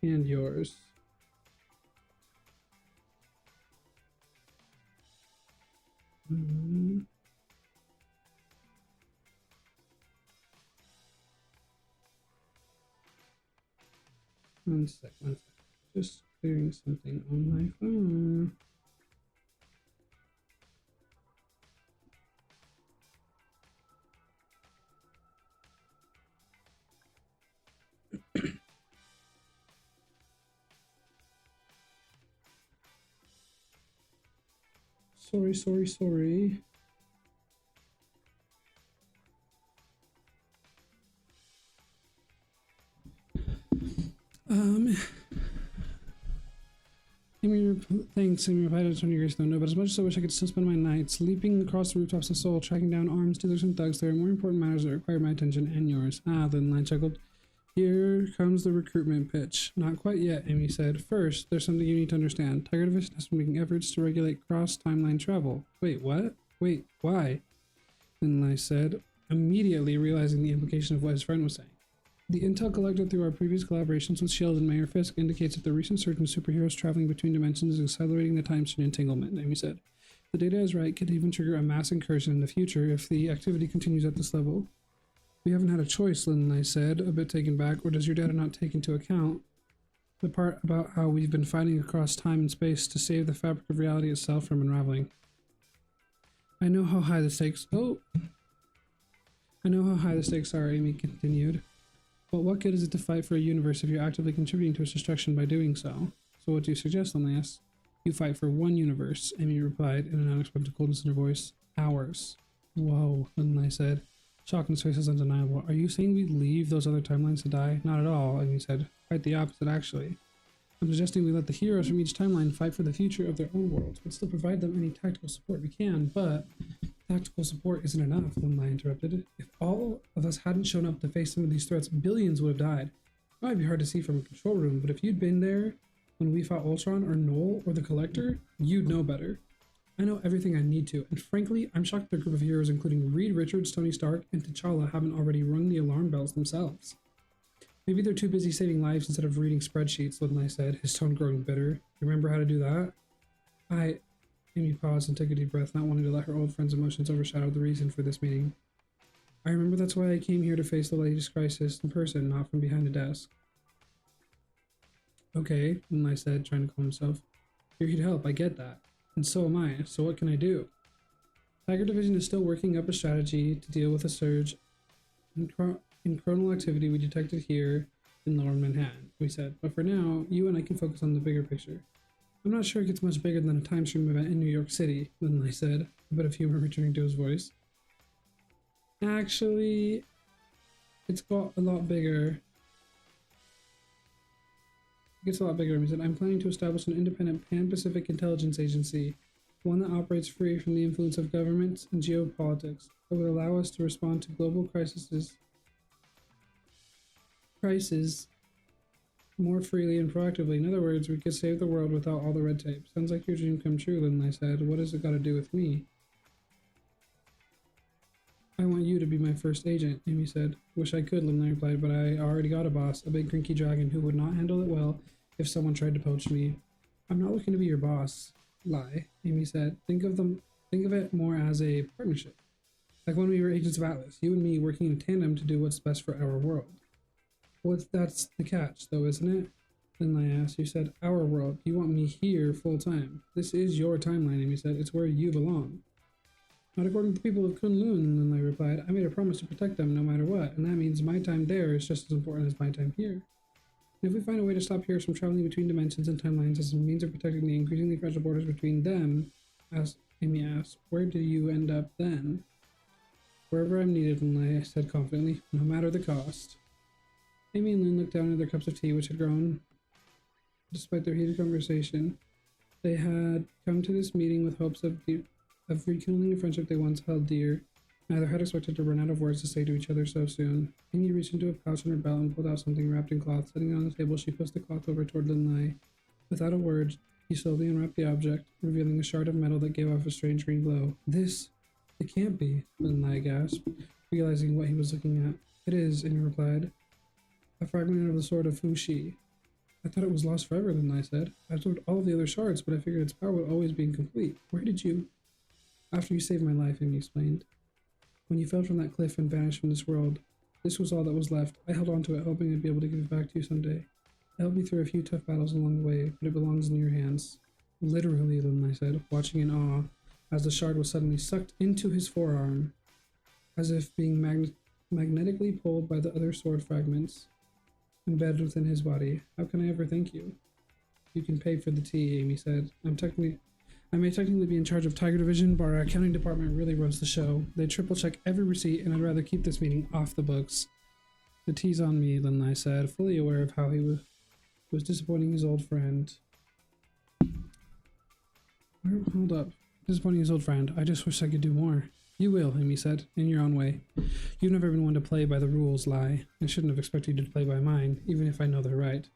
and yours. One sec. Just clearing something on my phone. Sorry. Thanks, Amy replied to Tony Grace, no, but as much as I wish I could still spend my nights leaping across the rooftops of Seoul, tracking down arms dealers and thugs, there are more important matters that require my attention and yours. Lin Lai chuckled. Here comes the recruitment pitch. Not quite yet, Amy said. First, there's something you need to understand. Tiger Division has been making efforts to regulate cross-timeline travel. Wait, what? Wait, why? Lin Lai said, immediately realizing the implication of what his friend was saying. The intel collected through our previous collaborations with S.H.I.E.L.D. and Mayor Fisk indicates that the recent surge in superheroes traveling between dimensions is accelerating the time-chain entanglement, Amy said. The data is right, could even trigger a mass incursion in the future if the activity continues at this level. We haven't had a choice, Lin Lai said, a bit taken back, or does your data not take into account The part about how we've been fighting across time and space to save the fabric of reality itself from unraveling. I know how high the stakes are, Amy continued. But what good is it to fight for a universe if you're actively contributing to its destruction by doing so? So what do you suggest, Lindley asked. You fight for one universe, Amy replied in an unexpected coldness in her voice. Ours. Whoa, Lindley said. Shock in his face was undeniable. Are you saying we leave those other timelines to die? Not at all, Amy said. Quite the opposite, actually. I'm suggesting we let the heroes from each timeline fight for the future of their own worlds, but still provide them any tactical support we can, but tactical support isn't enough, Lindley interrupted. If all of us hadn't shown up to face some of these threats, billions would have died. It might be hard to see from a control room, but if you'd been there when we fought Ultron or Null or the Collector, you'd know better. I know everything I need to, and frankly, I'm shocked that a group of heroes including Reed Richards, Tony Stark, and T'Challa haven't already rung the alarm bells themselves. Maybe they're too busy saving lives instead of reading spreadsheets, Lindley said, his tone growing bitter. You remember how to do that? Amy paused and took a deep breath, not wanting to let her old friend's emotions overshadow the reason for this meeting. I remember that's why I came here to face the latest crisis in person, not from behind a desk. Okay, Lindley said, trying to calm himself. You're here to help, I get that. And so am I, so what can I do? Tiger Division is still working up a strategy to deal with a surge in chronal activity we detected here in Lower Manhattan, we said. But for now, you and I can focus on the bigger picture. I'm not sure it gets much bigger than a time stream event in New York City, Lindley said, a bit of humor returning to his voice. Actually, it's got a lot bigger. It gets a lot bigger, he said. I'm planning to establish an independent Pan-Pacific intelligence agency, one that operates free from the influence of governments and geopolitics, that would allow us to respond to global crises more freely and proactively. In other words, we could save the world without all the red tape. Sounds like your dream come true, Lindley said. What has it got to do with me? I want you to be my first agent, Amy said. Wish I could, Lindley replied, but I already got a boss, a big cranky dragon who would not handle it well if someone tried to poach me. I'm not looking to be your boss. Lie, Amy said. Think of it more as a partnership. Like when we were agents of Atlas, you and me working in tandem to do what's best for our world. Well, that's the catch, though, isn't it? Lindley asked. You said, our world. You want me here full time. This is your timeline, Amy said. It's where you belong. Not according to the people of Kunlun, Lindley replied. I made a promise to protect them no matter what, and that means my time there is just as important as my time here. And if we find a way to stop heroes from traveling between dimensions and timelines as a means of protecting the increasingly fragile borders between them, as Amy asked, where do you end up then? Wherever I'm needed, Lindley said confidently, no matter the cost. Amy and Lynn looked down at their cups of tea, which had grown despite their heated conversation. They had come to this meeting with hopes of rekindling a friendship they once held dear. Neither had expected to run out of words to say to each other so soon. Amy reached into a pouch in her belt and pulled out something wrapped in cloth. Setting it on the table, she pushed the cloth over toward Lindley. Without a word, he slowly unwrapped the object, revealing a shard of metal that gave off a strange green glow. It can't be, Lindley gasped, realizing what he was looking at. It is, Amy replied. A fragment of the sword of Fu Shi. I thought it was lost forever, Lindley said. I absorbed all of the other shards, but I figured its power would always be incomplete. Where did you? After you saved my life, Amy explained. When you fell from that cliff and vanished from this world, this was all that was left. I held on to it, hoping I'd be able to give it back to you someday. It helped me through a few tough battles along the way, but it belongs in your hands. Literally, Lindley said, watching in awe, as the shard was suddenly sucked into his forearm, as if being magnetically pulled by the other sword fragments embedded within his body. How can I ever thank you? You can pay for the tea, Amy said. I may technically be in charge of Tiger Division, but our accounting department really runs the show. They triple check every receipt, and I'd rather keep this meeting off the books. The tea's on me, Lindley said, fully aware of how he was disappointing his old friend. Hold up. Disappointing his old friend. I just wish I could do more. You will, Amy said, in your own way. You've never been one to play by the rules, Lai. I shouldn't have expected you to play by mine, even if I know they're right.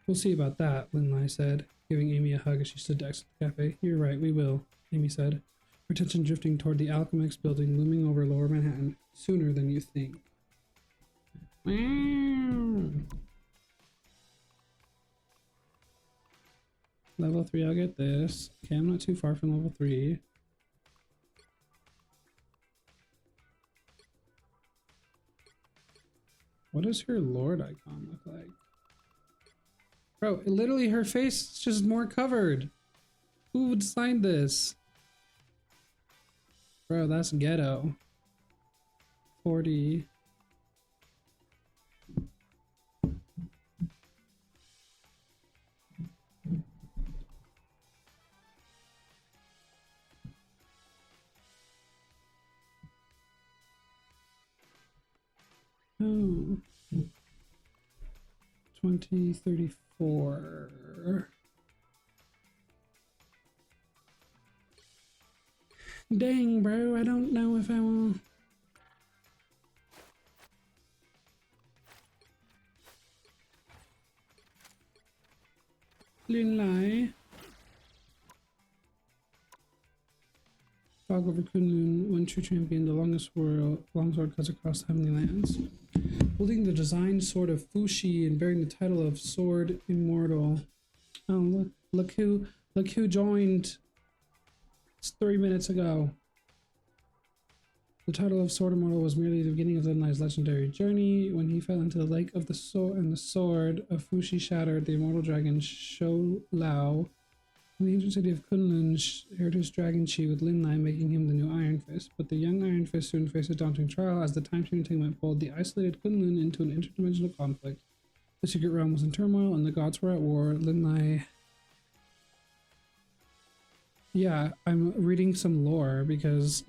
We'll see about that, Lindley said, giving Amy a hug as she stood next to the cafe. You're right, we will, Amy said, her attention drifting toward the Alchemix building looming over Lower Manhattan, sooner than you think. Level 3, I'll get this. Okay, I'm not too far from level 3. What does her Lord icon look like? Bro, literally her face is just more covered. Who would sign this? Bro, that's ghetto. 40. Oh. 2034. Dang, bro, I don't know if I will. Lin Lai. Fog over Kunlun, one true champion, the longsword cuts across the heavenly lands. Holding the designed sword of Fushi and bearing the title of Sword Immortal. Oh, look who joined 3 minutes ago. The title of Sword Immortal was merely the beginning of Lin Lai's legendary journey. When he fell into the lake of the sword and the sword of Fushi shattered, the immortal dragon Shou Lao in the ancient city of Kunlun shared his dragon chi with Lin Lai, making him the new Iron Fist. But the young Iron Fist soon faced a daunting trial as the time-changing entanglement pulled the isolated Kunlun into an interdimensional conflict. The secret realm was in turmoil and the gods were at war. Lin Lai... Yeah, I'm reading some lore because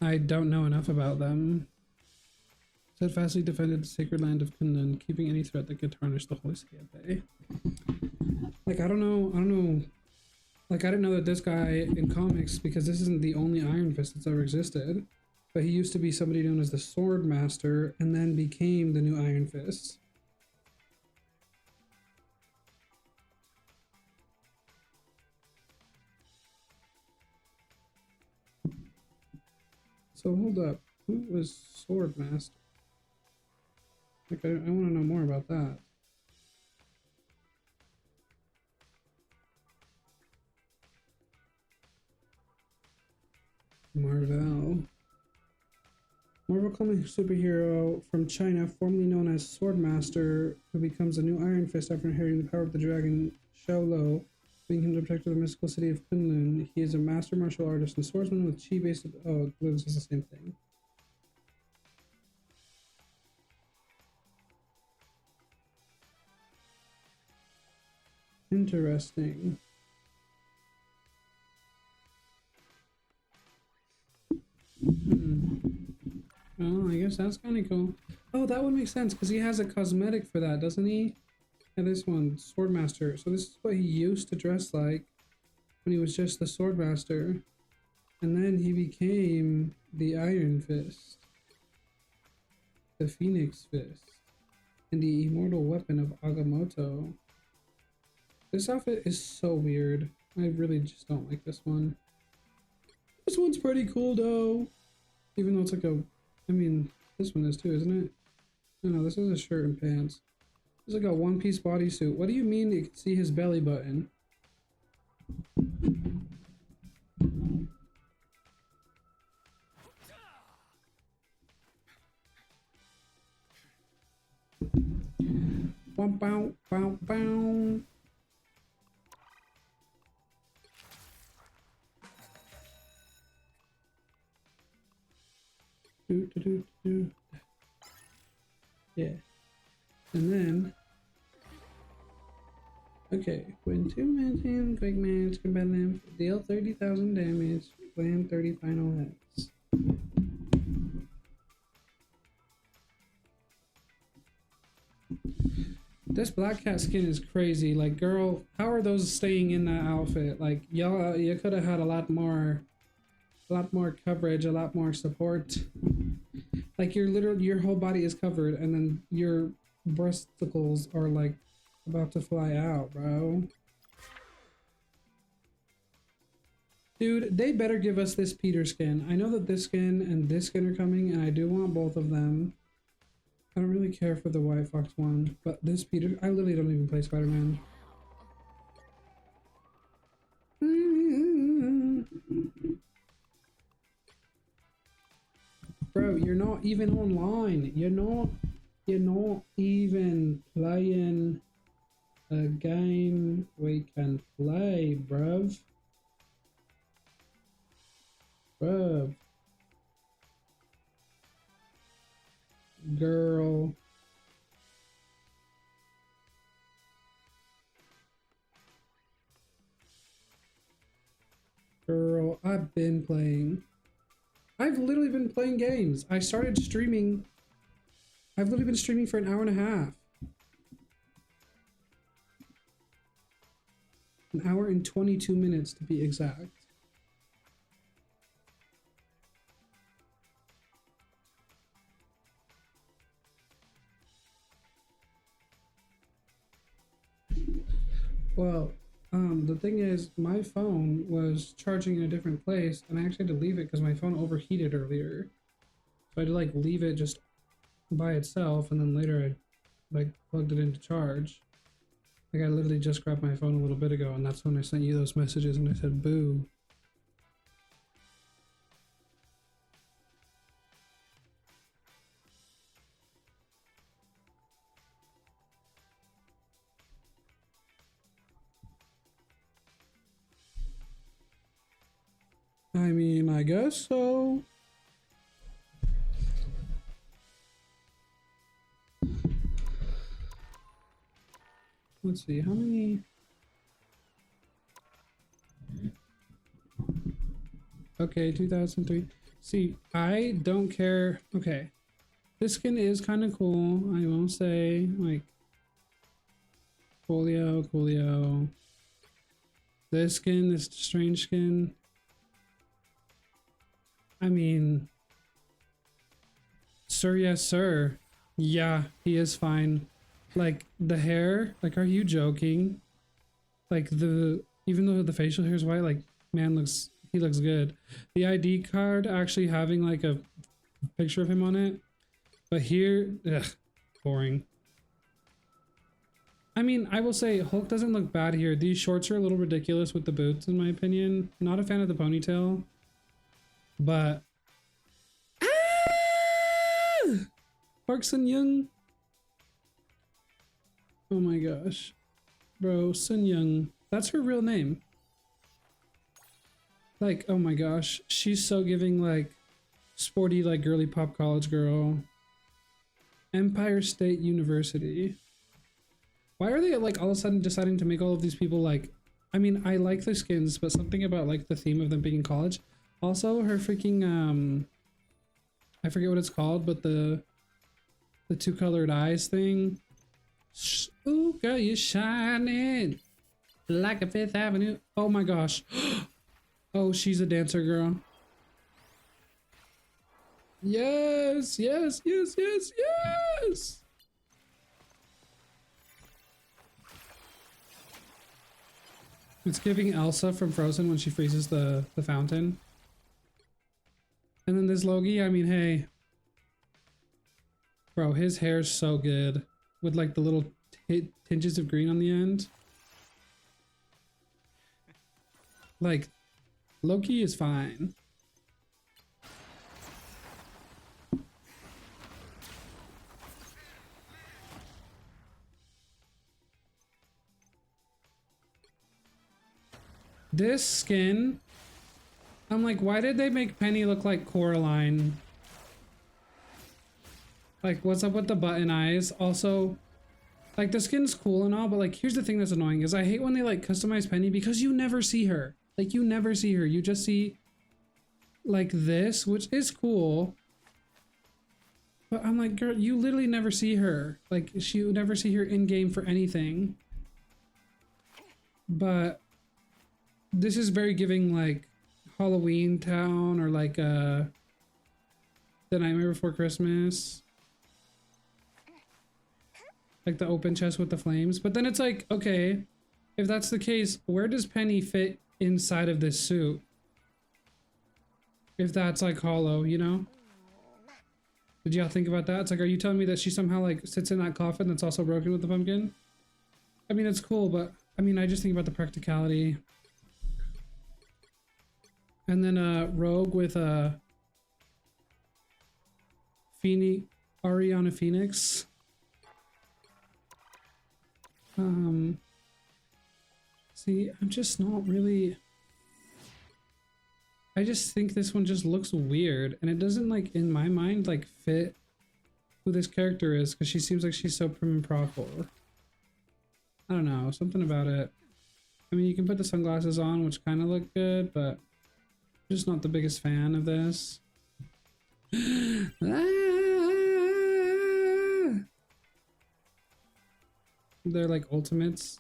I don't know enough about them. Steadfastly defended the sacred land of Kunlun, keeping any threat that could tarnish the holy city at bay. Like, I don't know. Like, I didn't know that this guy in comics, because this isn't the only Iron Fist that's ever existed, but he used to be somebody known as the Sword Master and then became the new Iron Fist. So hold up, who was Sword Master? Like, I want to know more about that. Marvel comic superhero from China, formerly known as Swordmaster, who becomes a new Iron Fist after inheriting the power of the dragon Shou Lao, making him the protector of the mystical city of Kunlun. He is a master martial artist and swordsman with chi based. Oh, this is the same thing. Interesting. Oh, I guess that's kind of cool. Oh, that would make sense because he has a cosmetic for that, doesn't he? Yeah, this one, Swordmaster. So this is what he used to dress like when he was just the Swordmaster. And then he became the Iron Fist, the Phoenix Fist, and the immortal weapon of Agamotto. This outfit is so weird. I really just don't like this one. This one's pretty cool though. Even though it's like a... I mean, this one is too, isn't it? No, this is a shirt and pants. It's like a one-piece bodysuit. What do you mean you can see his belly button? Bow, bow, bow, bow. Yeah. And then, okay, when 2 men quick match competitive, deal 30,000 damage, land 30 final hits. This Black Cat skin is crazy. Like, girl, how are those staying in that outfit? Like, y'all, you could have had a lot more coverage, a lot more support. Like, your whole body is covered and then your breasticles are like about to fly out, bro. Dude, they better give us this Peter skin. I know that this skin and this skin are coming and I do want both of them. I don't really care for the White Fox one, but this Peter, I literally don't even play Spider-Man. Bro, you're not even online. You're not even playing. a game we can play, bruv. Bruv. Girl. Girl, I've been playing. I've literally been playing games. I started streaming. I've literally been streaming for an hour and a half. An hour and 22 minutes to be exact. Well, the thing is, my phone was charging in a different place, and I actually had to leave it because my phone overheated earlier. So I had to like leave it just by itself, and then later I like plugged it into charge. Like I literally just grabbed my phone a little bit ago, and that's when I sent you those messages, and I said, "Boo." I mean, I guess so. Let's see, how many? Okay, 2003. See, I don't care. Okay. This skin is kind of cool. I won't say, like, coolio. This skin, this strange skin. I mean, sir, yes, sir. Yeah, he is fine. Like, the hair, like, are you joking? Like, even though the facial hair is white, like, man, he looks good. The ID card actually having, like, a picture of him on it. But here, ugh, boring. I mean, I will say, Hulk doesn't look bad here. These shorts are a little ridiculous with the boots, in my opinion. Not a fan of the ponytail. But... Ah! Park Sun Young. Oh my gosh. Bro, Sun Young. That's her real name. Like, oh my gosh. She's so giving, like, sporty, like, girly pop college girl. Empire State University. Why are they, like, all of a sudden deciding to make all of these people, like... I mean, I like their skins, but something about, like, the theme of them being in college. Also, her freaking, I forget what it's called, but the two colored eyes thing. Ooh, girl, you shining like a Fifth Avenue. Oh my gosh. Oh, she's a dancer girl. Yes, yes, yes, yes, yes. It's giving Elsa from Frozen when she freezes the fountain. And then this Loki, I mean, hey. Bro, his hair's so good. With like the little tinges of green on the end. Like, Loki is fine. This skin, I'm like, why did they make Penny look like Coraline? Like, what's up with the button eyes? Also, like, the skin's cool and all, but like, here's the thing that's annoying is I hate when they like customize Penny because you never see her. Like, you never see her. You just see like this, which is cool. But I'm like, girl, you literally never see her. Like, you never see her in game for anything. But this is very giving like Halloween Town or like The Nightmare Before Christmas. Like the open chest with the flames. But then it's like, okay, if that's the case, where does Penny fit inside of this suit? If that's like hollow, you know? Did y'all think about that? It's like, are you telling me that she somehow like sits in that coffin that's also broken with the pumpkin? I mean, it's cool, but I mean, I just think about the practicality. And then Rogue with Ariana Phoenix. See, I'm just not really... I just think this one just looks weird, and it doesn't, like, in my mind, like, fit who this character is, because she seems like she's so prim and proper. I don't know, something about it. I mean, you can put the sunglasses on, which kind of look good, but I'm just not the biggest fan of this. They're like ultimates.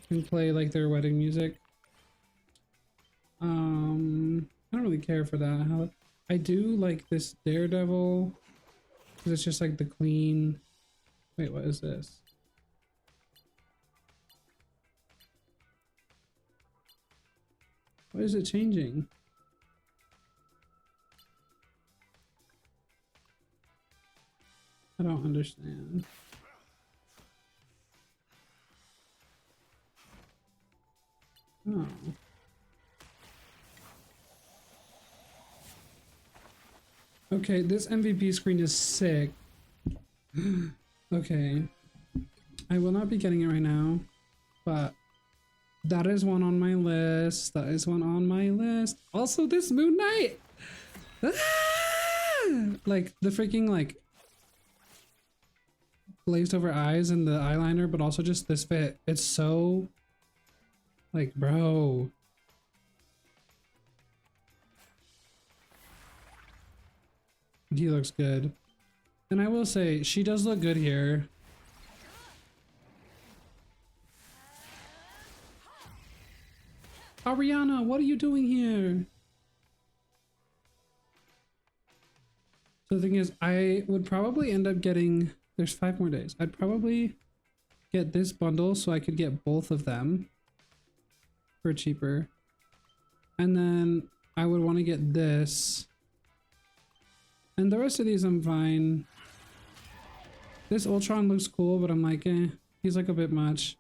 Can play like their wedding music. I don't really care for that. How I do like this Daredevil because it's just like the clean. Wait, what is this? Why is it changing? I don't understand. Oh. Okay, this MVP screen is sick. Okay. I will not be getting it right now, but that is one on my list. That is one on my list. Also, this Moon Knight! Ah! Like, the freaking, like, glazed over eyes and the eyeliner, but also just this fit. It's so... like, bro. He looks good. And I will say, she does look good here. Ariana, what are you doing here? So the thing is, I would probably end up getting... There's 5 more days. I'd probably get this bundle so I could get both of them for cheaper. And then I would want to get this. And the rest of these I'm fine. This Ultron looks cool, but I'm like, eh, he's like a bit much.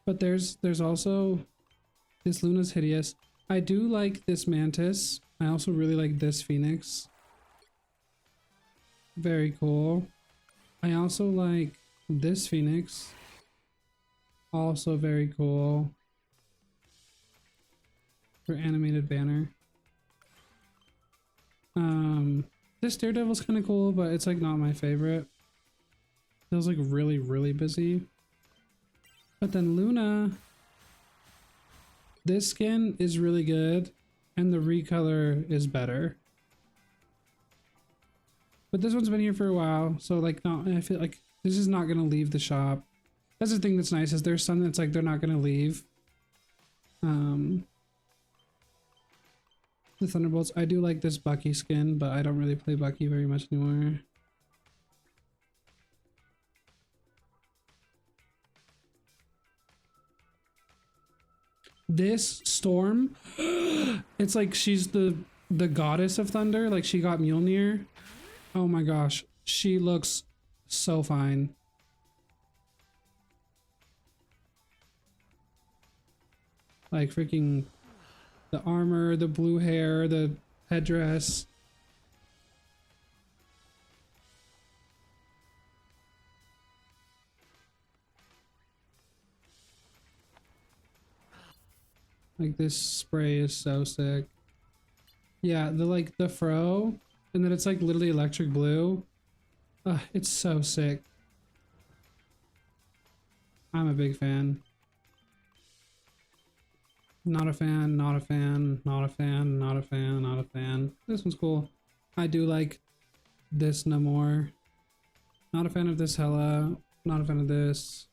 But there's also this Luna's hideous. I do like this Mantis. I also really like this Phoenix. Very cool. I also like this Phoenix. Also very cool. For animated banner. This Daredevil's kind of cool, but it's like not my favorite. Feels like really, really busy. But then Luna, this skin is really good, and the recolor is better. But this one's been here for a while, so like, not. I feel like this is not gonna leave the shop. That's the thing that's nice, is there's some that's like they're not gonna leave. The Thunderbolts. I do like this Bucky skin, but I don't really play Bucky very much anymore. This Storm, it's like she's the goddess of thunder. Like she got Mjolnir. Oh my gosh, she looks so fine. Like freaking the armor, the blue hair, the headdress. Like this spray is so sick. Yeah, the fro, and then it's like literally electric blue. It's so sick. I'm a big fan. Not a fan, not a fan, not a fan, not a fan, not a fan. This one's cool. I do like this Namor. Not a fan of this Hela. Not a fan of this.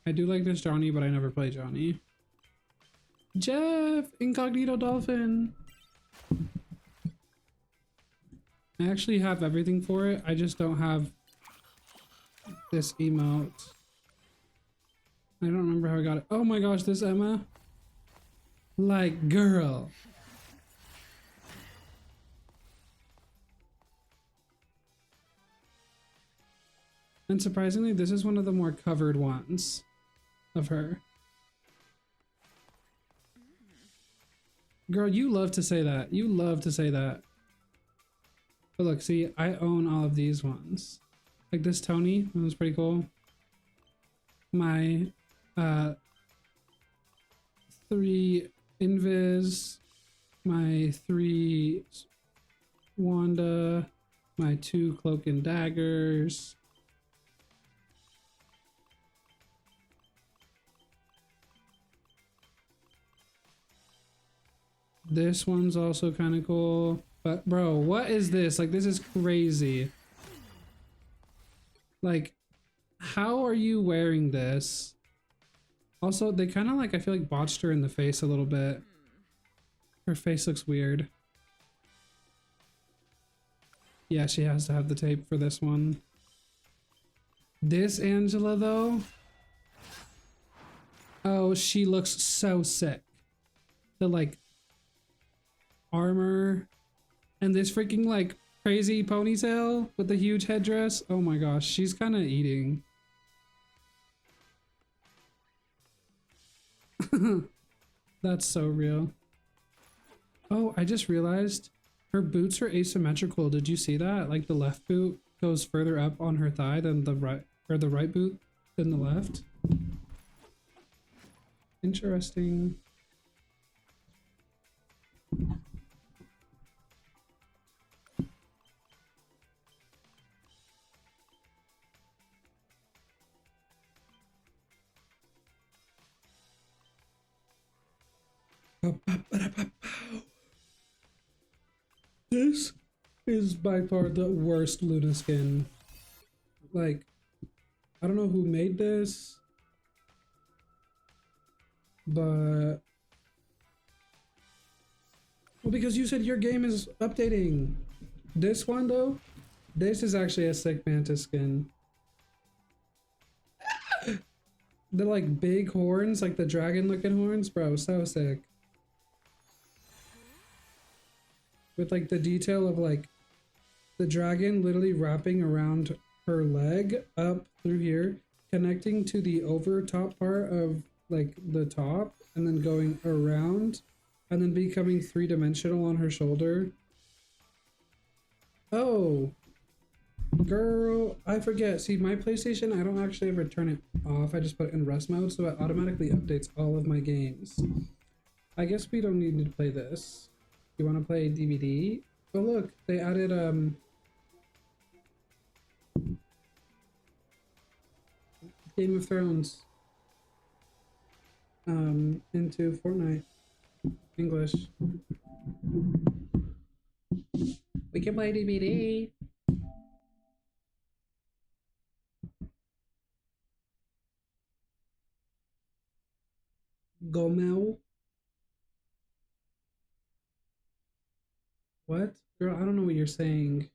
I do like this Johnny, but I never play Johnny. Jeff! Incognito Dolphin! I actually have everything for it. I just don't have this emote. I don't remember how I got it. Oh my gosh, this Emma. Like, girl. And surprisingly, this is one of the more covered ones of her. Girl, you love to say that. You love to say that. But look, see, I own all of these ones. Like this Tony, that was pretty cool. My 3 Invis, my 3 Wanda, my 2 Cloak and Daggers. This one's also kind of cool. But bro, what is this? Like, this is crazy. Like, how are you wearing this? Also, they kind of like, I feel like botched her in the face a little bit. Her face looks weird. Yeah, she has to have the tape for this one. This Angela though. Oh, she looks so sick. The like armor and this freaking like crazy ponytail with the huge headdress. Oh my gosh, she's kind of eating. That's so real. Oh, I just realized her boots are asymmetrical. Did you see that? Like the left boot goes further up on her thigh than the right, or the right boot than the left. Interesting. This is by far the worst Luna skin. Like, I don't know who made this, but well, because you said your game is updating. This one though, this is actually a sick Mantis skin. The like big horns, like the dragon looking horns, bro, so sick. With like the detail of like the dragon literally wrapping around her leg up through here, connecting to the over top part of like the top and then going around and then becoming 3-dimensional on her shoulder. Oh, girl, I forget. See, my PlayStation, I don't actually ever turn it off. I just put it in rest mode, so it automatically updates all of my games. I guess we don't need to play this. You want to play DVD? Oh look, they added Game of Thrones into Fortnite English. We can play DVD. Gomel. What? Girl, I don't know what you're saying.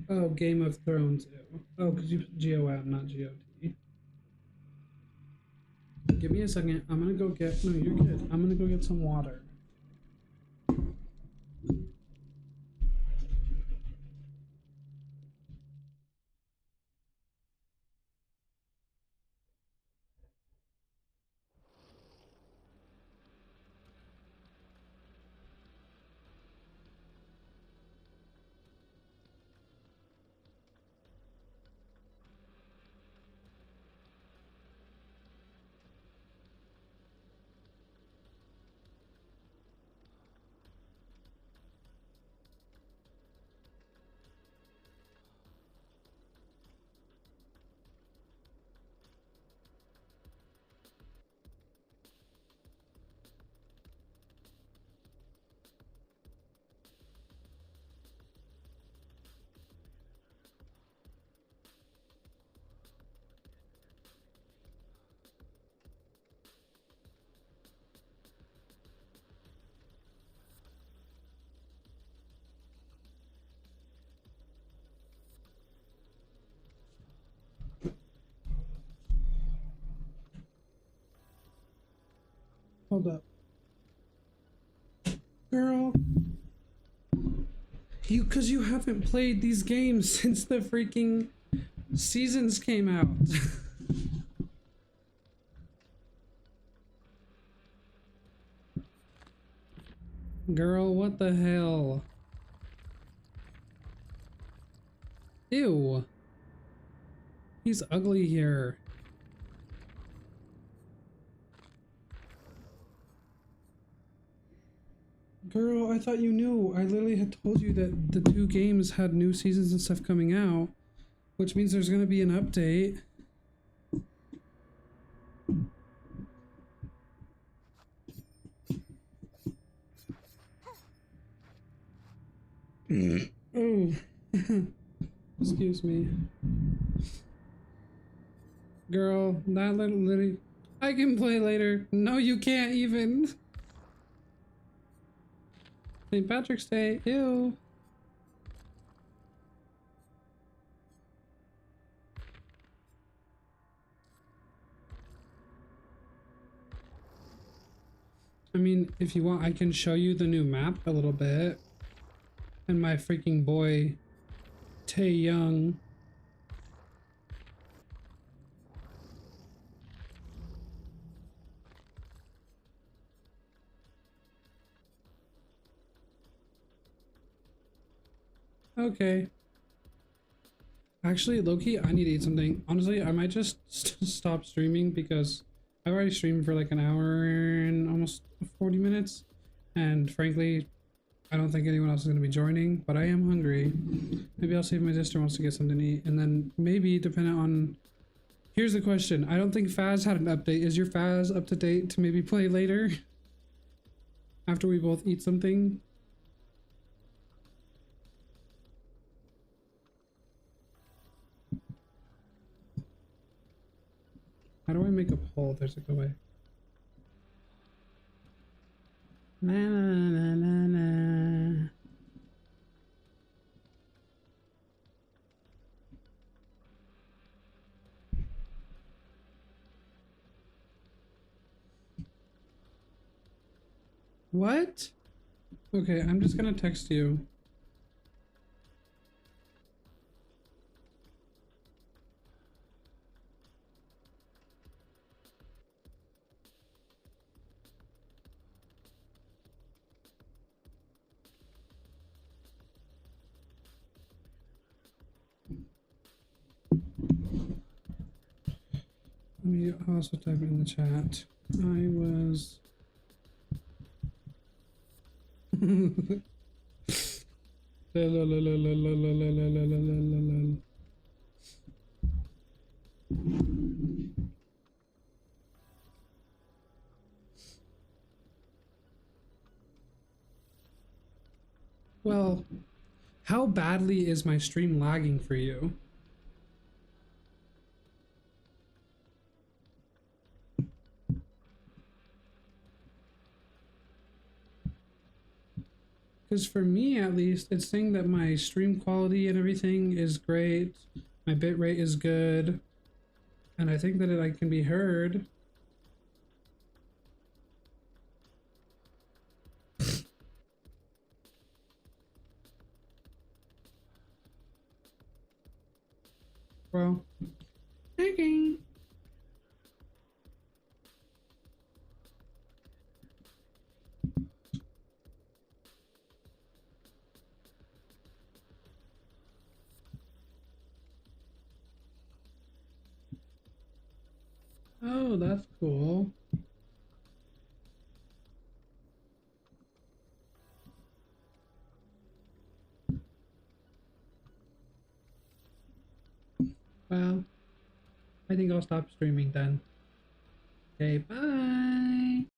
Oh, Game of Thrones. Oh, because you put GOM, not GOT. Give me a second. I'm gonna go get. No, you're good. I'm gonna go get some water. Hold up. Girl. Because you haven't played these games since the freaking seasons came out. Girl, what the hell? Ew. He's ugly here. Girl, I thought you knew. I literally had told you that the 2 games had new seasons and stuff coming out, which means there's gonna be an update. Oh. Excuse me. Girl, that literally... I can play later. No, you can't even. St. Patrick's Day. Ew. I mean, if you want, I can show you the new map a little bit. And my freaking boy, Tae Young. Okay. Actually, Loki, I need to eat something. Honestly, I might just stop streaming because I've already streamed for like an hour and almost 40 minutes. And frankly, I don't think anyone else is going to be joining, but I am hungry. Maybe I'll see if my sister wants to get something to eat. And then maybe, depending on... Here's the question. I don't think Faz had an update. Is your Faz up to date to maybe play later? After we both eat something? How do I make a poll? There's like a way. Na na na na. What? Okay, I'm just gonna text you. Let me also type it in the chat. I was... Well, how badly is my stream lagging for you? Because for me, at least, it's saying that my stream quality and everything is great. My bitrate is good. And I think that I can be heard. Well, okay. Oh, that's cool. Well, I think I'll stop streaming then. Okay, bye.